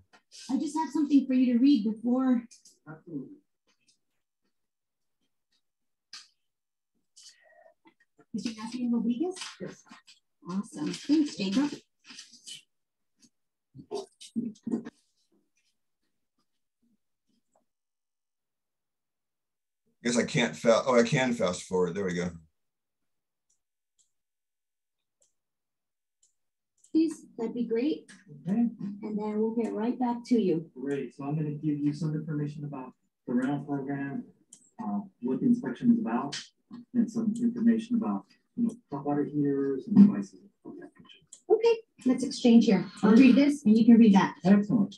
Speaker 6: I just have something for you to read before.
Speaker 5: Absolutely.
Speaker 6: Is your last name Rodriguez?
Speaker 5: Yes.
Speaker 6: Awesome. Thanks, Jacob.
Speaker 1: I guess I can't fast. Oh, I can fast forward. There we go.
Speaker 6: Please, that'd be great.
Speaker 5: Okay.
Speaker 6: And then we'll get right back to you.
Speaker 5: Great. So I'm going to give you some information about the rental program, what the inspection is about, and some information about, hot water heaters and devices.
Speaker 6: Okay, let's exchange here. I'll read this and you can read that.
Speaker 5: Excellent.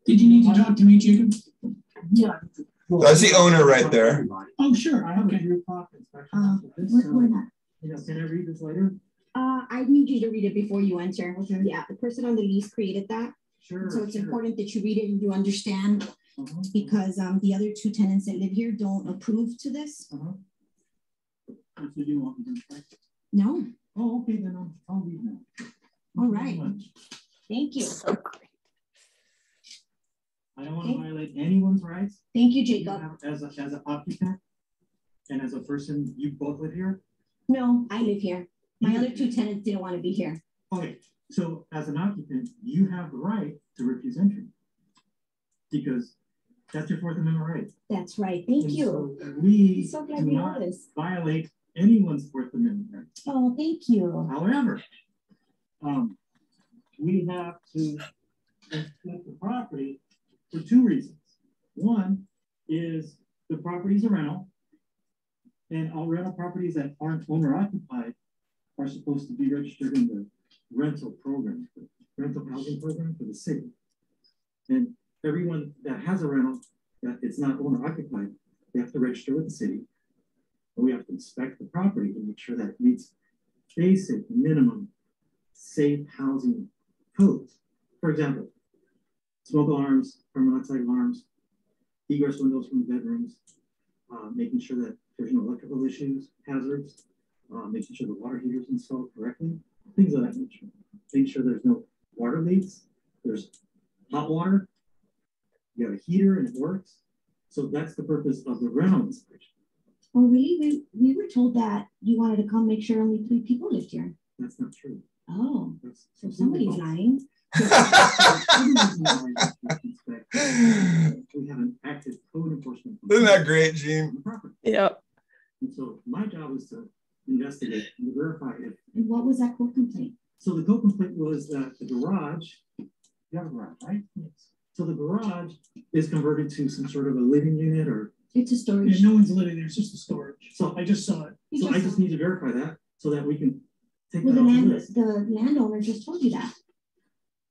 Speaker 7: Did you need to talk to me, Jacob?
Speaker 6: Yeah.
Speaker 1: That's the owner right there.
Speaker 7: Oh, sure.
Speaker 5: I have a group talk inspection.
Speaker 6: What's that?
Speaker 5: Can I read this later?
Speaker 6: I need you to read it before you enter. Okay. Yeah, the person on the lease created that.
Speaker 5: Sure.
Speaker 6: So it's important that you read it and you understand because the other 2 tenants that live here don't approve to this.
Speaker 5: So you want me to inspect it?
Speaker 6: No.
Speaker 5: Oh, okay, then I'll read now.
Speaker 6: All right. Thank you.
Speaker 4: So great.
Speaker 5: I don't want to violate anyone's rights.
Speaker 6: Thank you, Jacob.
Speaker 5: As an occupant and as a person, you both live here?
Speaker 6: No, I live here. My other 2 tenants didn't want to be here.
Speaker 5: Okay, so as an occupant, you have the right to refuse entry because That's your Fourth Amendment right.
Speaker 6: That's right. Thank
Speaker 5: And
Speaker 6: you.
Speaker 5: So we
Speaker 6: So glad
Speaker 5: do
Speaker 6: we know
Speaker 5: not
Speaker 6: this.
Speaker 5: violate anyone's Fourth Amendment right.
Speaker 6: Oh, thank you.
Speaker 5: However, we have to inspect the property for two reasons. One is the property is a rental, and all rental properties that aren't owner occupied are supposed to be registered in the rental program, the rental housing program for the city. And everyone that has a rental that it's not owner occupied, they have to register with the city. And we have to inspect the property to make sure that it meets basic minimum safe housing codes. For example, smoke alarms, carbon monoxide alarms, egress windows from the bedrooms, making sure that there's no electrical issues, hazards, making sure the water heater is installed correctly, things of that nature. Making sure there's no water leaks, there's hot water, you have a heater and it works. So that's the purpose of the rental inspection.
Speaker 6: Oh, really? We were told that you wanted to come make sure only 3 people lived here.
Speaker 5: That's not true.
Speaker 6: Oh,
Speaker 5: That's
Speaker 6: so somebody's lying.
Speaker 5: We have an active code enforcement.
Speaker 1: Isn't that great, Gene?
Speaker 4: Yep.
Speaker 5: And so my job is to investigate and verify it.
Speaker 6: And what was that code complaint?
Speaker 5: So the code complaint was that the garage, you have a garage, right? Yes. So the garage is converted to some sort of a living unit or.
Speaker 6: It's a storage.
Speaker 7: Yeah, no one's living there. It's just a storage.
Speaker 5: So
Speaker 7: I just saw it.
Speaker 5: So I just need to verify that so that we can take
Speaker 6: Well,
Speaker 5: that off the list.
Speaker 6: the landowner just told you that.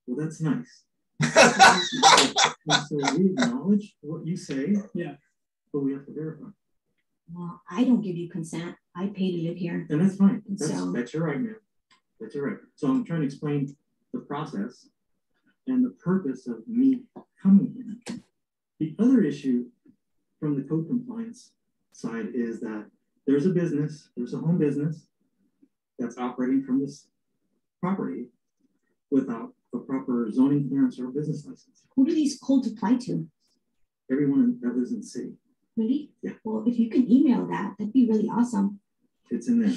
Speaker 5: Well, that's nice. And so we acknowledge what you say.
Speaker 7: Yeah.
Speaker 5: But we have to verify.
Speaker 6: Well, I don't give you consent. I pay to live here.
Speaker 5: And that's fine.
Speaker 6: So-
Speaker 5: That's your right, man. That's your right. So I'm trying to explain the process and the purpose of me coming here. The other issue from the code compliance side is that there's a business, there's a home business that's operating from this property without a proper zoning clearance or business license.
Speaker 6: Who do these codes apply to?
Speaker 5: Everyone that lives in the city,
Speaker 6: Really?
Speaker 5: Yeah.
Speaker 6: Well, if you can email that, that'd be really awesome.
Speaker 5: it's in there.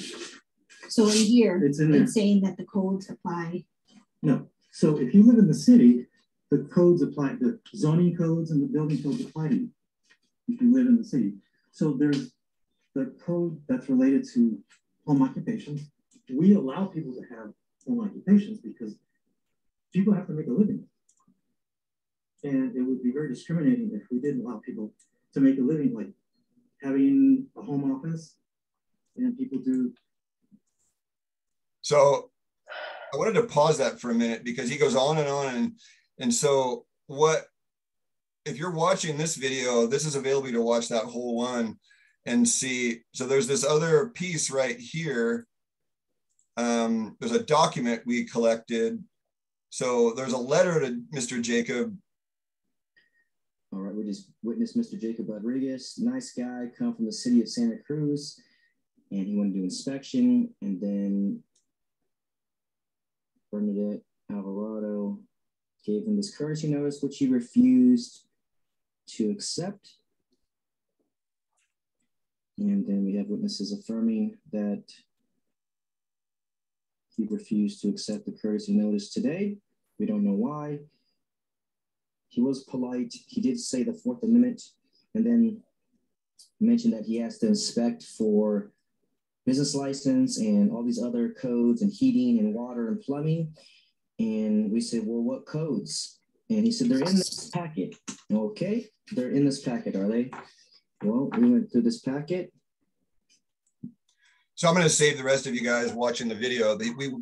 Speaker 6: So in here,
Speaker 5: It's in there.
Speaker 6: it's saying that the codes apply.
Speaker 5: No. So if you live in the city, the codes apply, the zoning codes and the building codes apply to you. If you live in the city. So there's the code that's related to home occupations. We allow people to have home occupations because people have to make a living. And it would be very discriminating if we didn't allow people to make a living, like having a home office and people do.
Speaker 1: So I wanted to pause that for a minute because he goes on and on. And so what, if you're watching this video, this is available to watch that whole one and see. So there's this other piece right here. There's a document we collected. So there's a letter to Mr. Jacob.
Speaker 8: All right, we just witnessed Mr. Jacob Rodriguez, nice guy, come from the city of Santa Cruz, and he wanted to do inspection, and then Bernadette Alvarado gave him this courtesy notice, which he refused to accept. And then we have witnesses affirming that he refused to accept the courtesy notice today. We don't know why. He was polite. He did say the Fourth Amendment, and then mentioned that he has to inspect for business license and all these other codes and heating and water and plumbing. And we said, well, what codes? And he said, they're in this packet. Okay, they're in this packet, are they? Well, we went through this packet.
Speaker 1: So I'm going to save the rest of you guys watching the video. We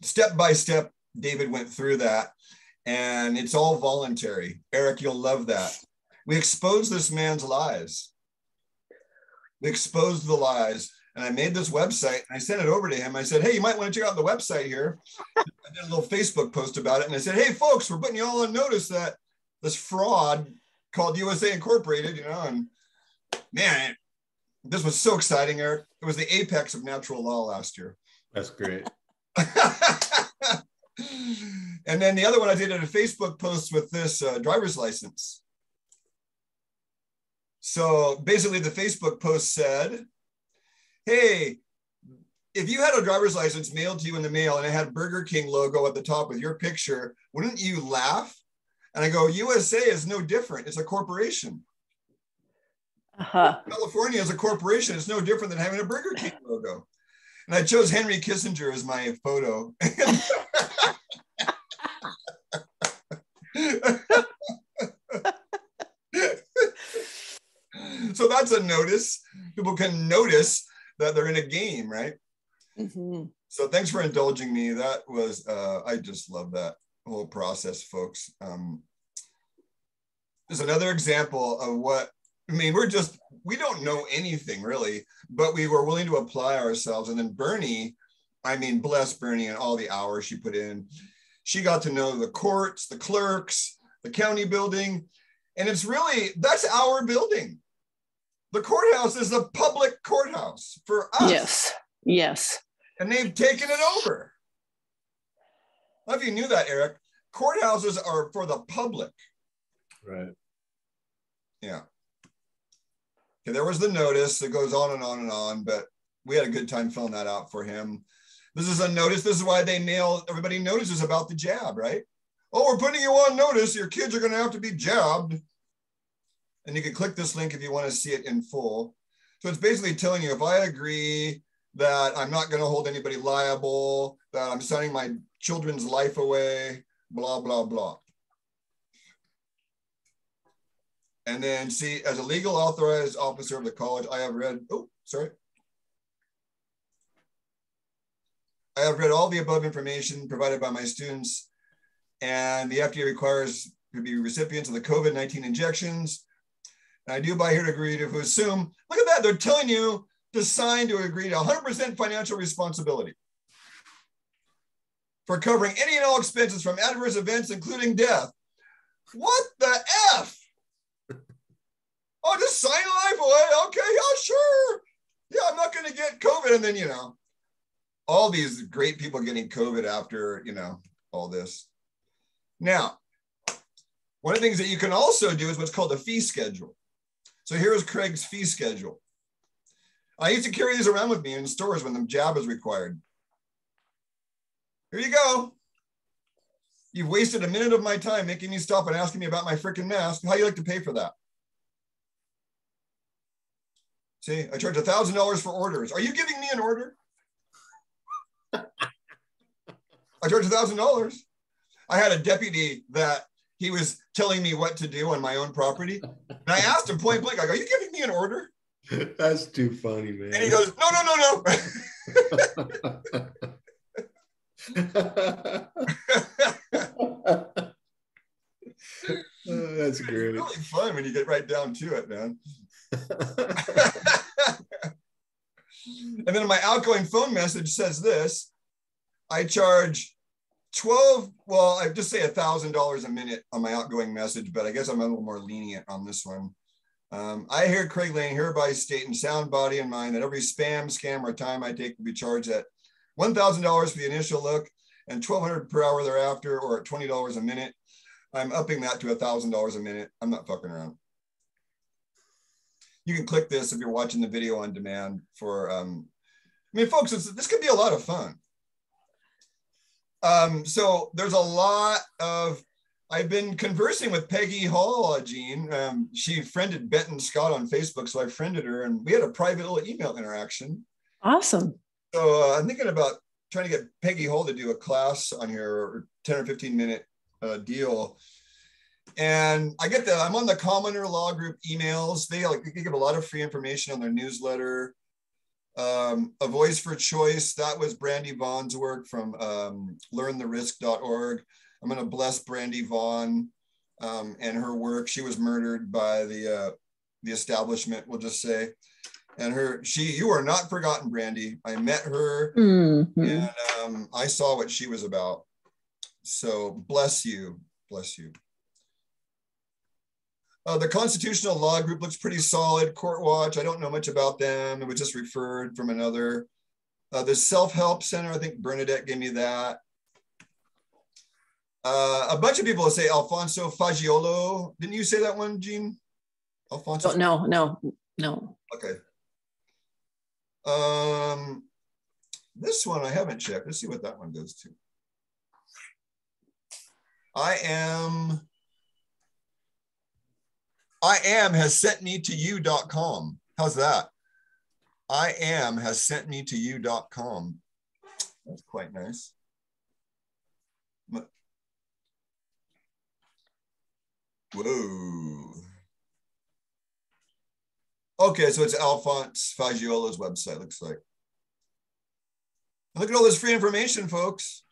Speaker 1: step by step, David went through that, and it's all voluntary. Eric, you'll love that. We exposed this man's lies. We exposed the lies. And I made this website and I sent it over to him. I said, hey, you might want to check out the website here. I did a little Facebook post about it. And I said, hey, folks, we're putting you all on notice that this fraud called USA Incorporated, you know, and man, this was so exciting, Eric. It was the apex of natural law last year.
Speaker 2: That's great.
Speaker 1: And then the other one I did a Facebook post with this driver's license. So basically the Facebook post said, hey, if you had a driver's license mailed to you in the mail and it had Burger King logo at the top with your picture, wouldn't you laugh And I go, USA is no different. It's a corporation.
Speaker 4: Uh-huh.
Speaker 1: California is a corporation. It's no different than having a Burger King logo. And I chose Henry Kissinger as my photo. So that's a notice. People can notice that they're in a game, right?
Speaker 4: Mm-hmm.
Speaker 1: So thanks for indulging me. That was, I just love that whole process, folks. There's another example of what, I mean, we don't know anything really, but we were willing to apply ourselves. And then Bernie, I mean, bless Bernie and all the hours she put in. She got to know the courts, the clerks, the county building. And it's really, that's our building. The courthouse is a public courthouse for us.
Speaker 4: Yes. Yes.
Speaker 1: And they've taken it over. I don't know if you knew that, Eric. Courthouses are for the public.
Speaker 2: Right.
Speaker 1: Yeah. Okay, there was the notice that goes on and on and on, but we had a good time filling that out for him. This is a notice. This is why they mail everybody notices about the jab, right? Oh, we're putting you on notice. Your kids are going to have to be jabbed. And you can click this link if you want to see it in full. So it's basically telling you if I agree that I'm not going to hold anybody liable, that I'm signing my children's life away, blah, blah, blah. And then see, as a legal authorized officer of the college, I have read all the above information provided by my students, and the FDA requires to be recipients of the COVID-19 injections. And I do by here to agree to assume, look at that, they're telling you to sign to agree to 100% financial responsibility for covering any and all expenses from adverse events, including death. What the F? Oh, just sign life away. Okay, yeah, sure. Yeah, I'm not going to get COVID. And then, you know, all these great people getting COVID after, you know, all this. Now, one of the things that you can also do is what's called a fee schedule. So here's Craig's fee schedule. I used to carry these around with me in stores when the jab is required. Here you go. You've wasted a minute of my time making me stop and asking me about my freaking mask. How do you like to pay for that? See, I charge $1,000 for orders. Are you giving me an order? I charge $1,000. I had a deputy that he was telling me what to do on my own property. And I asked him point blank, like, are you giving me an order?
Speaker 2: That's too funny, man.
Speaker 1: And he goes, no.
Speaker 2: Oh, that's great.
Speaker 1: It's really fun when you get right down to it, man. And then my outgoing phone message says this: I charge I just say $1,000 a minute on my outgoing message, but I guess I'm a little more lenient on this one. I hear Craig Lane hereby state in sound body and mind that every spam, scam, or time I take will be charged at $1,000 for the initial look and $1,200 per hour thereafter, or at $20 a minute. I'm upping that to $1,000 a minute. I'm not fucking around. You can click this if you're watching the video on demand for, I mean, folks, this could be a lot of fun. So there's a lot of, I've been conversing with Peggy Hall, Jean. She friended Benton Scott on Facebook, so I friended her, and we had a private little email interaction.
Speaker 4: Awesome.
Speaker 1: So I'm thinking about trying to get Peggy Hall to do a class on here, or 10 or 15 minute deal. And I'm on the Commoner Law Group emails. They give a lot of free information on their newsletter. A Voice for Choice, that was Brandy Vaughn's work from learntherisk.org. I'm going to bless Brandy Vaughn and her work. She was murdered by the establishment, we'll just say. And you are not forgotten, Brandy. I met her and I saw what she was about. So bless you, bless you. The Constitutional Law Group looks pretty solid. Court Watch, I don't know much about them. It was just referred from another. The Self-Help Center, I think Bernadette gave me that. A bunch of people say Alfonso Fagiolo. Didn't you say that one, Jean? Alfonso?
Speaker 4: No.
Speaker 1: Okay. This one I haven't checked. Let's see what that one goes to. I am I am has sent me to you.com. How's that? I am has sent me to you.com. That's quite nice. Whoa. Okay, so it's Alphonse Fagiola's website, looks like. Look at all this free information, folks.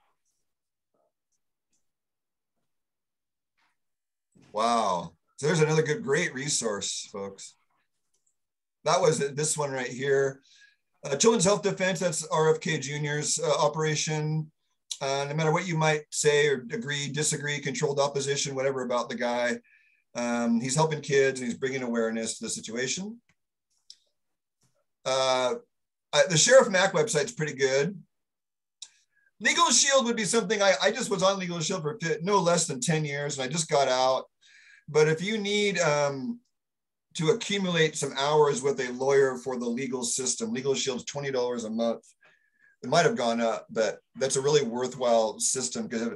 Speaker 1: Wow. So there's another great resource, folks. That was this one right here. Children's Health Defense, that's RFK Jr.'s operation. No matter what you might say or agree, disagree, controlled opposition, whatever about the guy, he's helping kids and he's bringing awareness to the situation. The Sheriff Mac website's pretty good. Legal Shield would be something, I just was on Legal Shield for no less than 10 years and I just got out. But if you need to accumulate some hours with a lawyer for the legal system, Legal Shield's $20 a month. It might have gone up, but that's a really worthwhile system because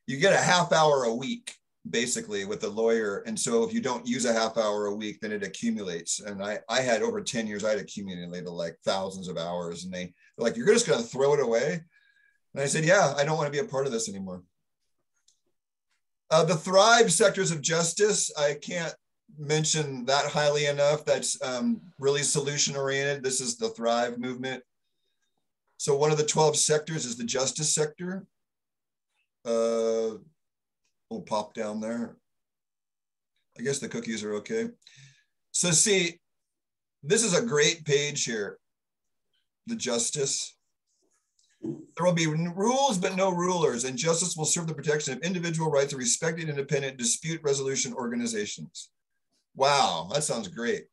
Speaker 1: you get a half hour a week basically with a lawyer. And so if you don't use a half hour a week, then it accumulates. And I had over 10 years, I'd accumulated like thousands of hours and they're like, you're just going to throw it away? And I said, yeah, I don't want to be a part of this anymore. The Thrive sectors of justice, I can't mention that highly enough. That's really solution oriented. This is the Thrive movement. So one of the 12 sectors is the justice sector. We'll pop down there. I guess the cookies are okay. So see, this is a great page here. The justice. There will be rules, but no rulers, and justice will serve the protection of individual rights of respected independent dispute resolution organizations. Wow, that sounds great.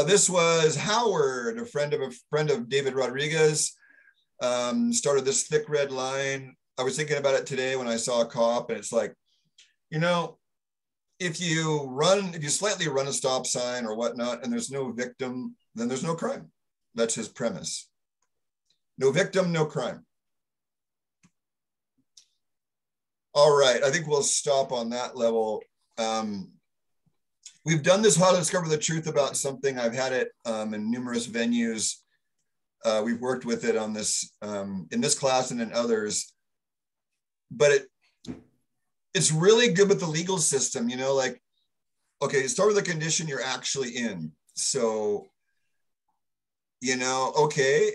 Speaker 1: This was Howard, a friend of David Rodriguez, started this thick red line. I was thinking about it today when I saw a cop, and it's like, you know, if you slightly run a stop sign or whatnot, and there's no victim, then there's no crime. That's his premise. No victim, no crime. All right, I think we'll stop on that level. We've done this How to Discover the Truth about something. I've had it in numerous venues. We've worked with it on this, in this class and in others. But it's really good with the legal system, you know, like, okay, start with the condition you're actually in. So, you know, okay,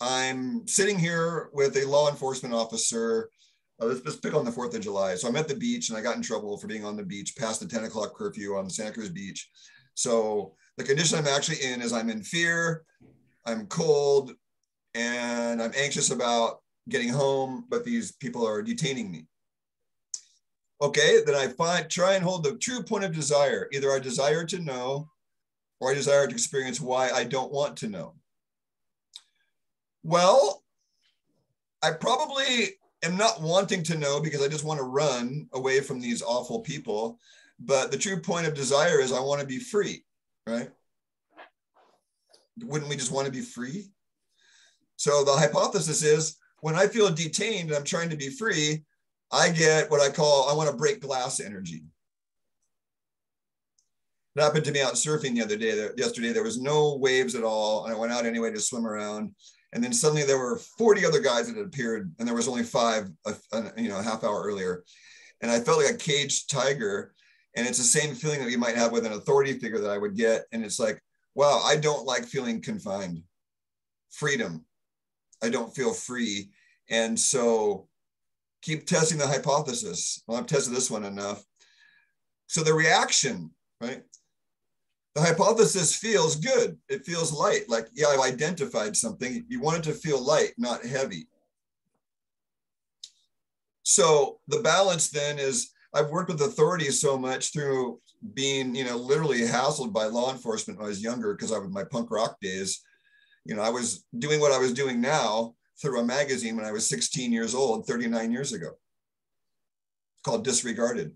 Speaker 1: I'm sitting here with a law enforcement officer. Let's pick on the 4th of July. So I'm at the beach and I got in trouble for being on the beach past the 10 o'clock curfew on Santa Cruz Beach. So the condition I'm actually in is I'm in fear, I'm cold, and I'm anxious about getting home, but these people are detaining me. Okay, then I try and hold the true point of desire. Either I desire to know or I desire to experience why I don't want to know. Well, I probably am not wanting to know because I just want to run away from these awful people. But the true point of desire is I want to be free, right? Wouldn't we just want to be free? So the hypothesis is when I feel detained and I'm trying to be free, I get what I call, I want to break glass energy. It happened to me out surfing yesterday. There was no waves at all. And I went out anyway to swim around. And then suddenly there were 40 other guys that had appeared and there was only 5, a half hour earlier. And I felt like a caged tiger. And it's the same feeling that you might have with an authority figure that I would get. And it's like, wow, I don't like feeling confined. Freedom. I don't feel free. And so keep testing the hypothesis. Well, I've tested this one enough. So the reaction, right? The hypothesis feels good. It feels light. Like, yeah, I've identified something. You want it to feel light, not heavy. So the balance then is I've worked with authorities so much through being, literally hassled by law enforcement when I was younger because I was my punk rock days. I was doing what I was doing now through a magazine when I was 16 years old, 39 years ago, called Disregarded.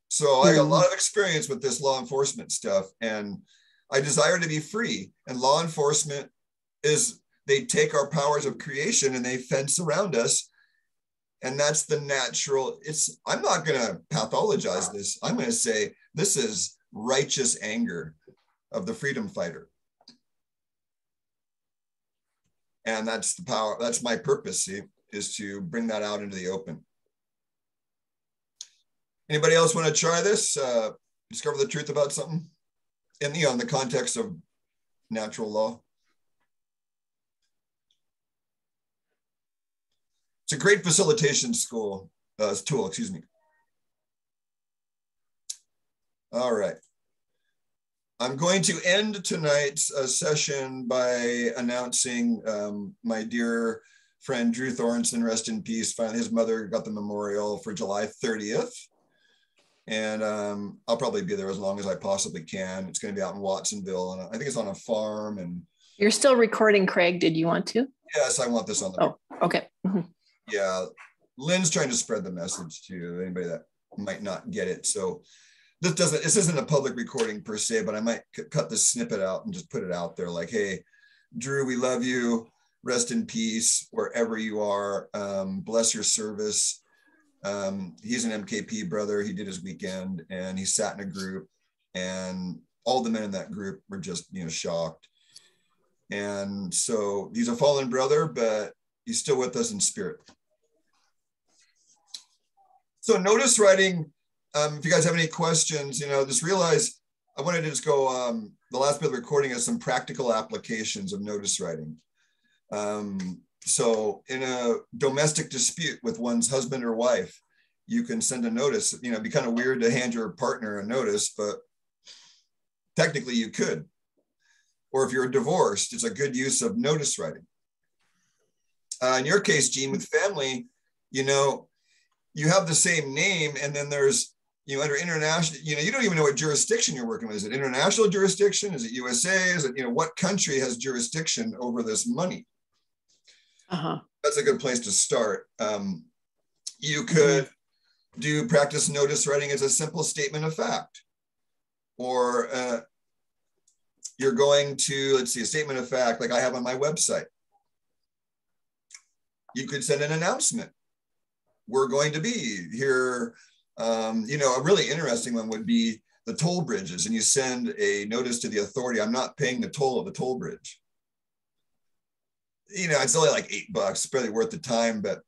Speaker 1: So I got a lot of experience with this law enforcement stuff, and I desire to be free. And law enforcement they take our powers of creation and they fence around us. And that's the natural, I'm not going to pathologize this. I'm going to say this is righteous anger of the freedom fighter. And that's the power, that's my purpose, see, is to bring that out into the open. Anybody else want to try this? Discover the truth about something in the context of natural law? It's a great facilitation tool, excuse me. All right. I'm going to end tonight's session by announcing my dear friend Drew Thornton, rest in peace. Finally, his mother got the memorial for July 30th. And I'll probably be there as long as I possibly can. It's going to be out in Watsonville, and I think it's on a farm. And
Speaker 4: you're still recording, Craig. Did you want to?
Speaker 1: Yes, I want this on the.
Speaker 4: Oh, okay. Mm-hmm.
Speaker 1: Yeah, Lynn's trying to spread the message to anybody that might not get it. So this isn't a public recording per se, but I might cut this snippet out and just put it out there like, hey, Drew, we love you. Rest in peace wherever you are. Bless your service. He's an MKP brother. He did his weekend and he sat in a group, and all the men in that group were just, shocked. And so he's a fallen brother, but he's still with us in spirit. So notice writing, if you guys have any questions, just realize I wanted to just go, the last bit of the recording has some practical applications of notice writing. So in a domestic dispute with one's husband or wife, you can send a notice. It'd be kind of weird to hand your partner a notice, but technically you could. Or if you're divorced, it's a good use of notice writing. In your case, Gene, with family, you have the same name, and then there's, under international, you don't even know what jurisdiction you're working with. Is it international jurisdiction? Is it USA? Is it, what country has jurisdiction over this money?
Speaker 4: Uh-huh.
Speaker 1: That's a good place to start. You could do practice notice writing as a simple statement of fact. Or you're going to, let's see, a statement of fact like I have on my website. You could send an announcement. We're going to be here. A really interesting one would be the toll bridges, and you send a notice to the authority, I'm not paying the toll of the toll bridge. It's only like $8, it's barely worth the time, but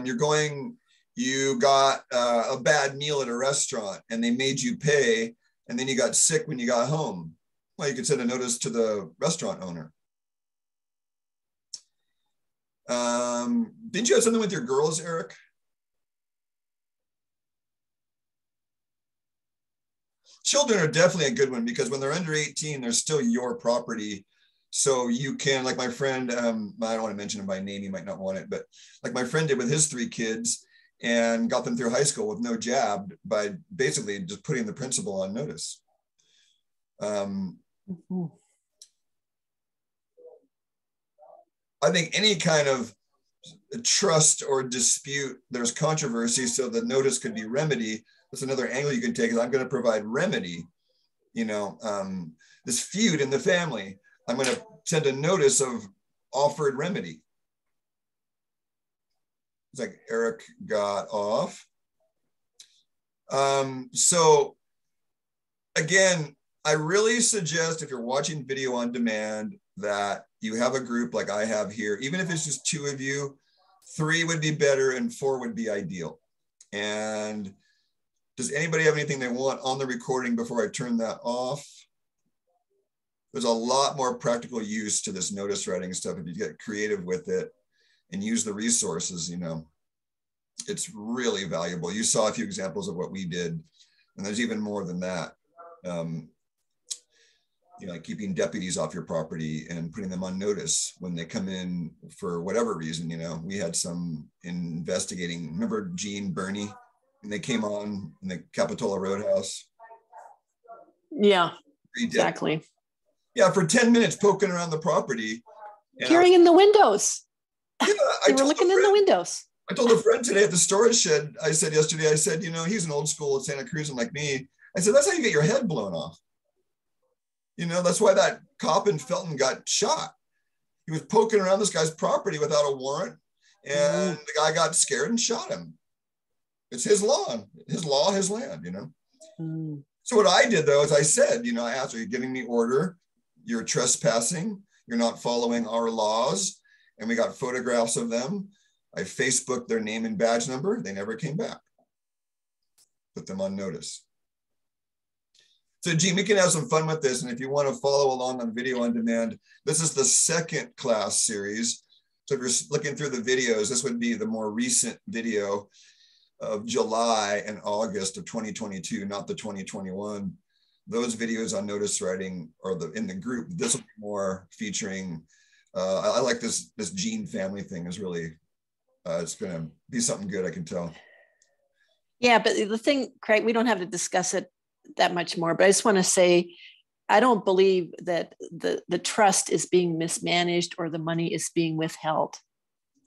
Speaker 1: you got a bad meal at a restaurant and they made you pay, and then you got sick when you got home. Well, you could send a notice to the restaurant owner. Didn't you have something with your girls, Eric? Children are definitely a good one, because when they're under 18, they're still your property. So you can, like my friend, I don't want to mention him by name, he might not want it, but like my friend did with his 3 kids and got them through high school with no jab by basically just putting the principal on notice. I think any kind of trust or dispute, there's controversy, so the notice could be remedy. That's another angle you can take, is I'm going to provide remedy. This feud in the family, I'm going to send a notice of offered remedy. It's like Eric got off. So again, I really suggest, if you're watching video on demand, that you have a group like I have here. Even if it's just 2 of you, 3 would be better and 4 would be ideal. And does anybody have anything they want on the recording before I turn that off? There's a lot more practical use to this notice writing stuff if you get creative with it and use the resources, it's really valuable. You saw a few examples of what we did, and there's even more than that. Like keeping deputies off your property and putting them on notice when they come in for whatever reason. We had some investigating, remember Gene, Bernie, and they came on in the Capitola Roadhouse.
Speaker 4: Yeah, exactly.
Speaker 1: Yeah, for 10 minutes poking around the property.
Speaker 4: Peering in the windows.
Speaker 1: Yeah,
Speaker 4: they were looking in the windows.
Speaker 1: I told a friend today at the storage shed, I said yesterday, he's an old school Santa Cruzan like me. I said, that's how you get your head blown off. That's why that cop in Felton got shot. He was poking around this guy's property without a warrant, and the guy got scared and shot him. It's his law, his land, you know? So what I did though, is I said, you know, I asked, are you giving me order? You're trespassing. You're not following our laws. And we got photographs of them. I Facebooked their name and badge number. They never came back. Put them on notice. So Gene, we can have some fun with this. And if you want to follow along on video on demand, this is the second class series. So if you're looking through the videos, this would be the more recent video of July and August of 2022, not the 2021. Those videos on notice writing are in the group. This will be more featuring, I like this Gene family thing is really, it's gonna be something good, I can tell.
Speaker 4: Yeah, but the thing, Craig, we don't have to discuss it that much more, but I just want to say, I don't believe that the trust is being mismanaged or the money is being withheld.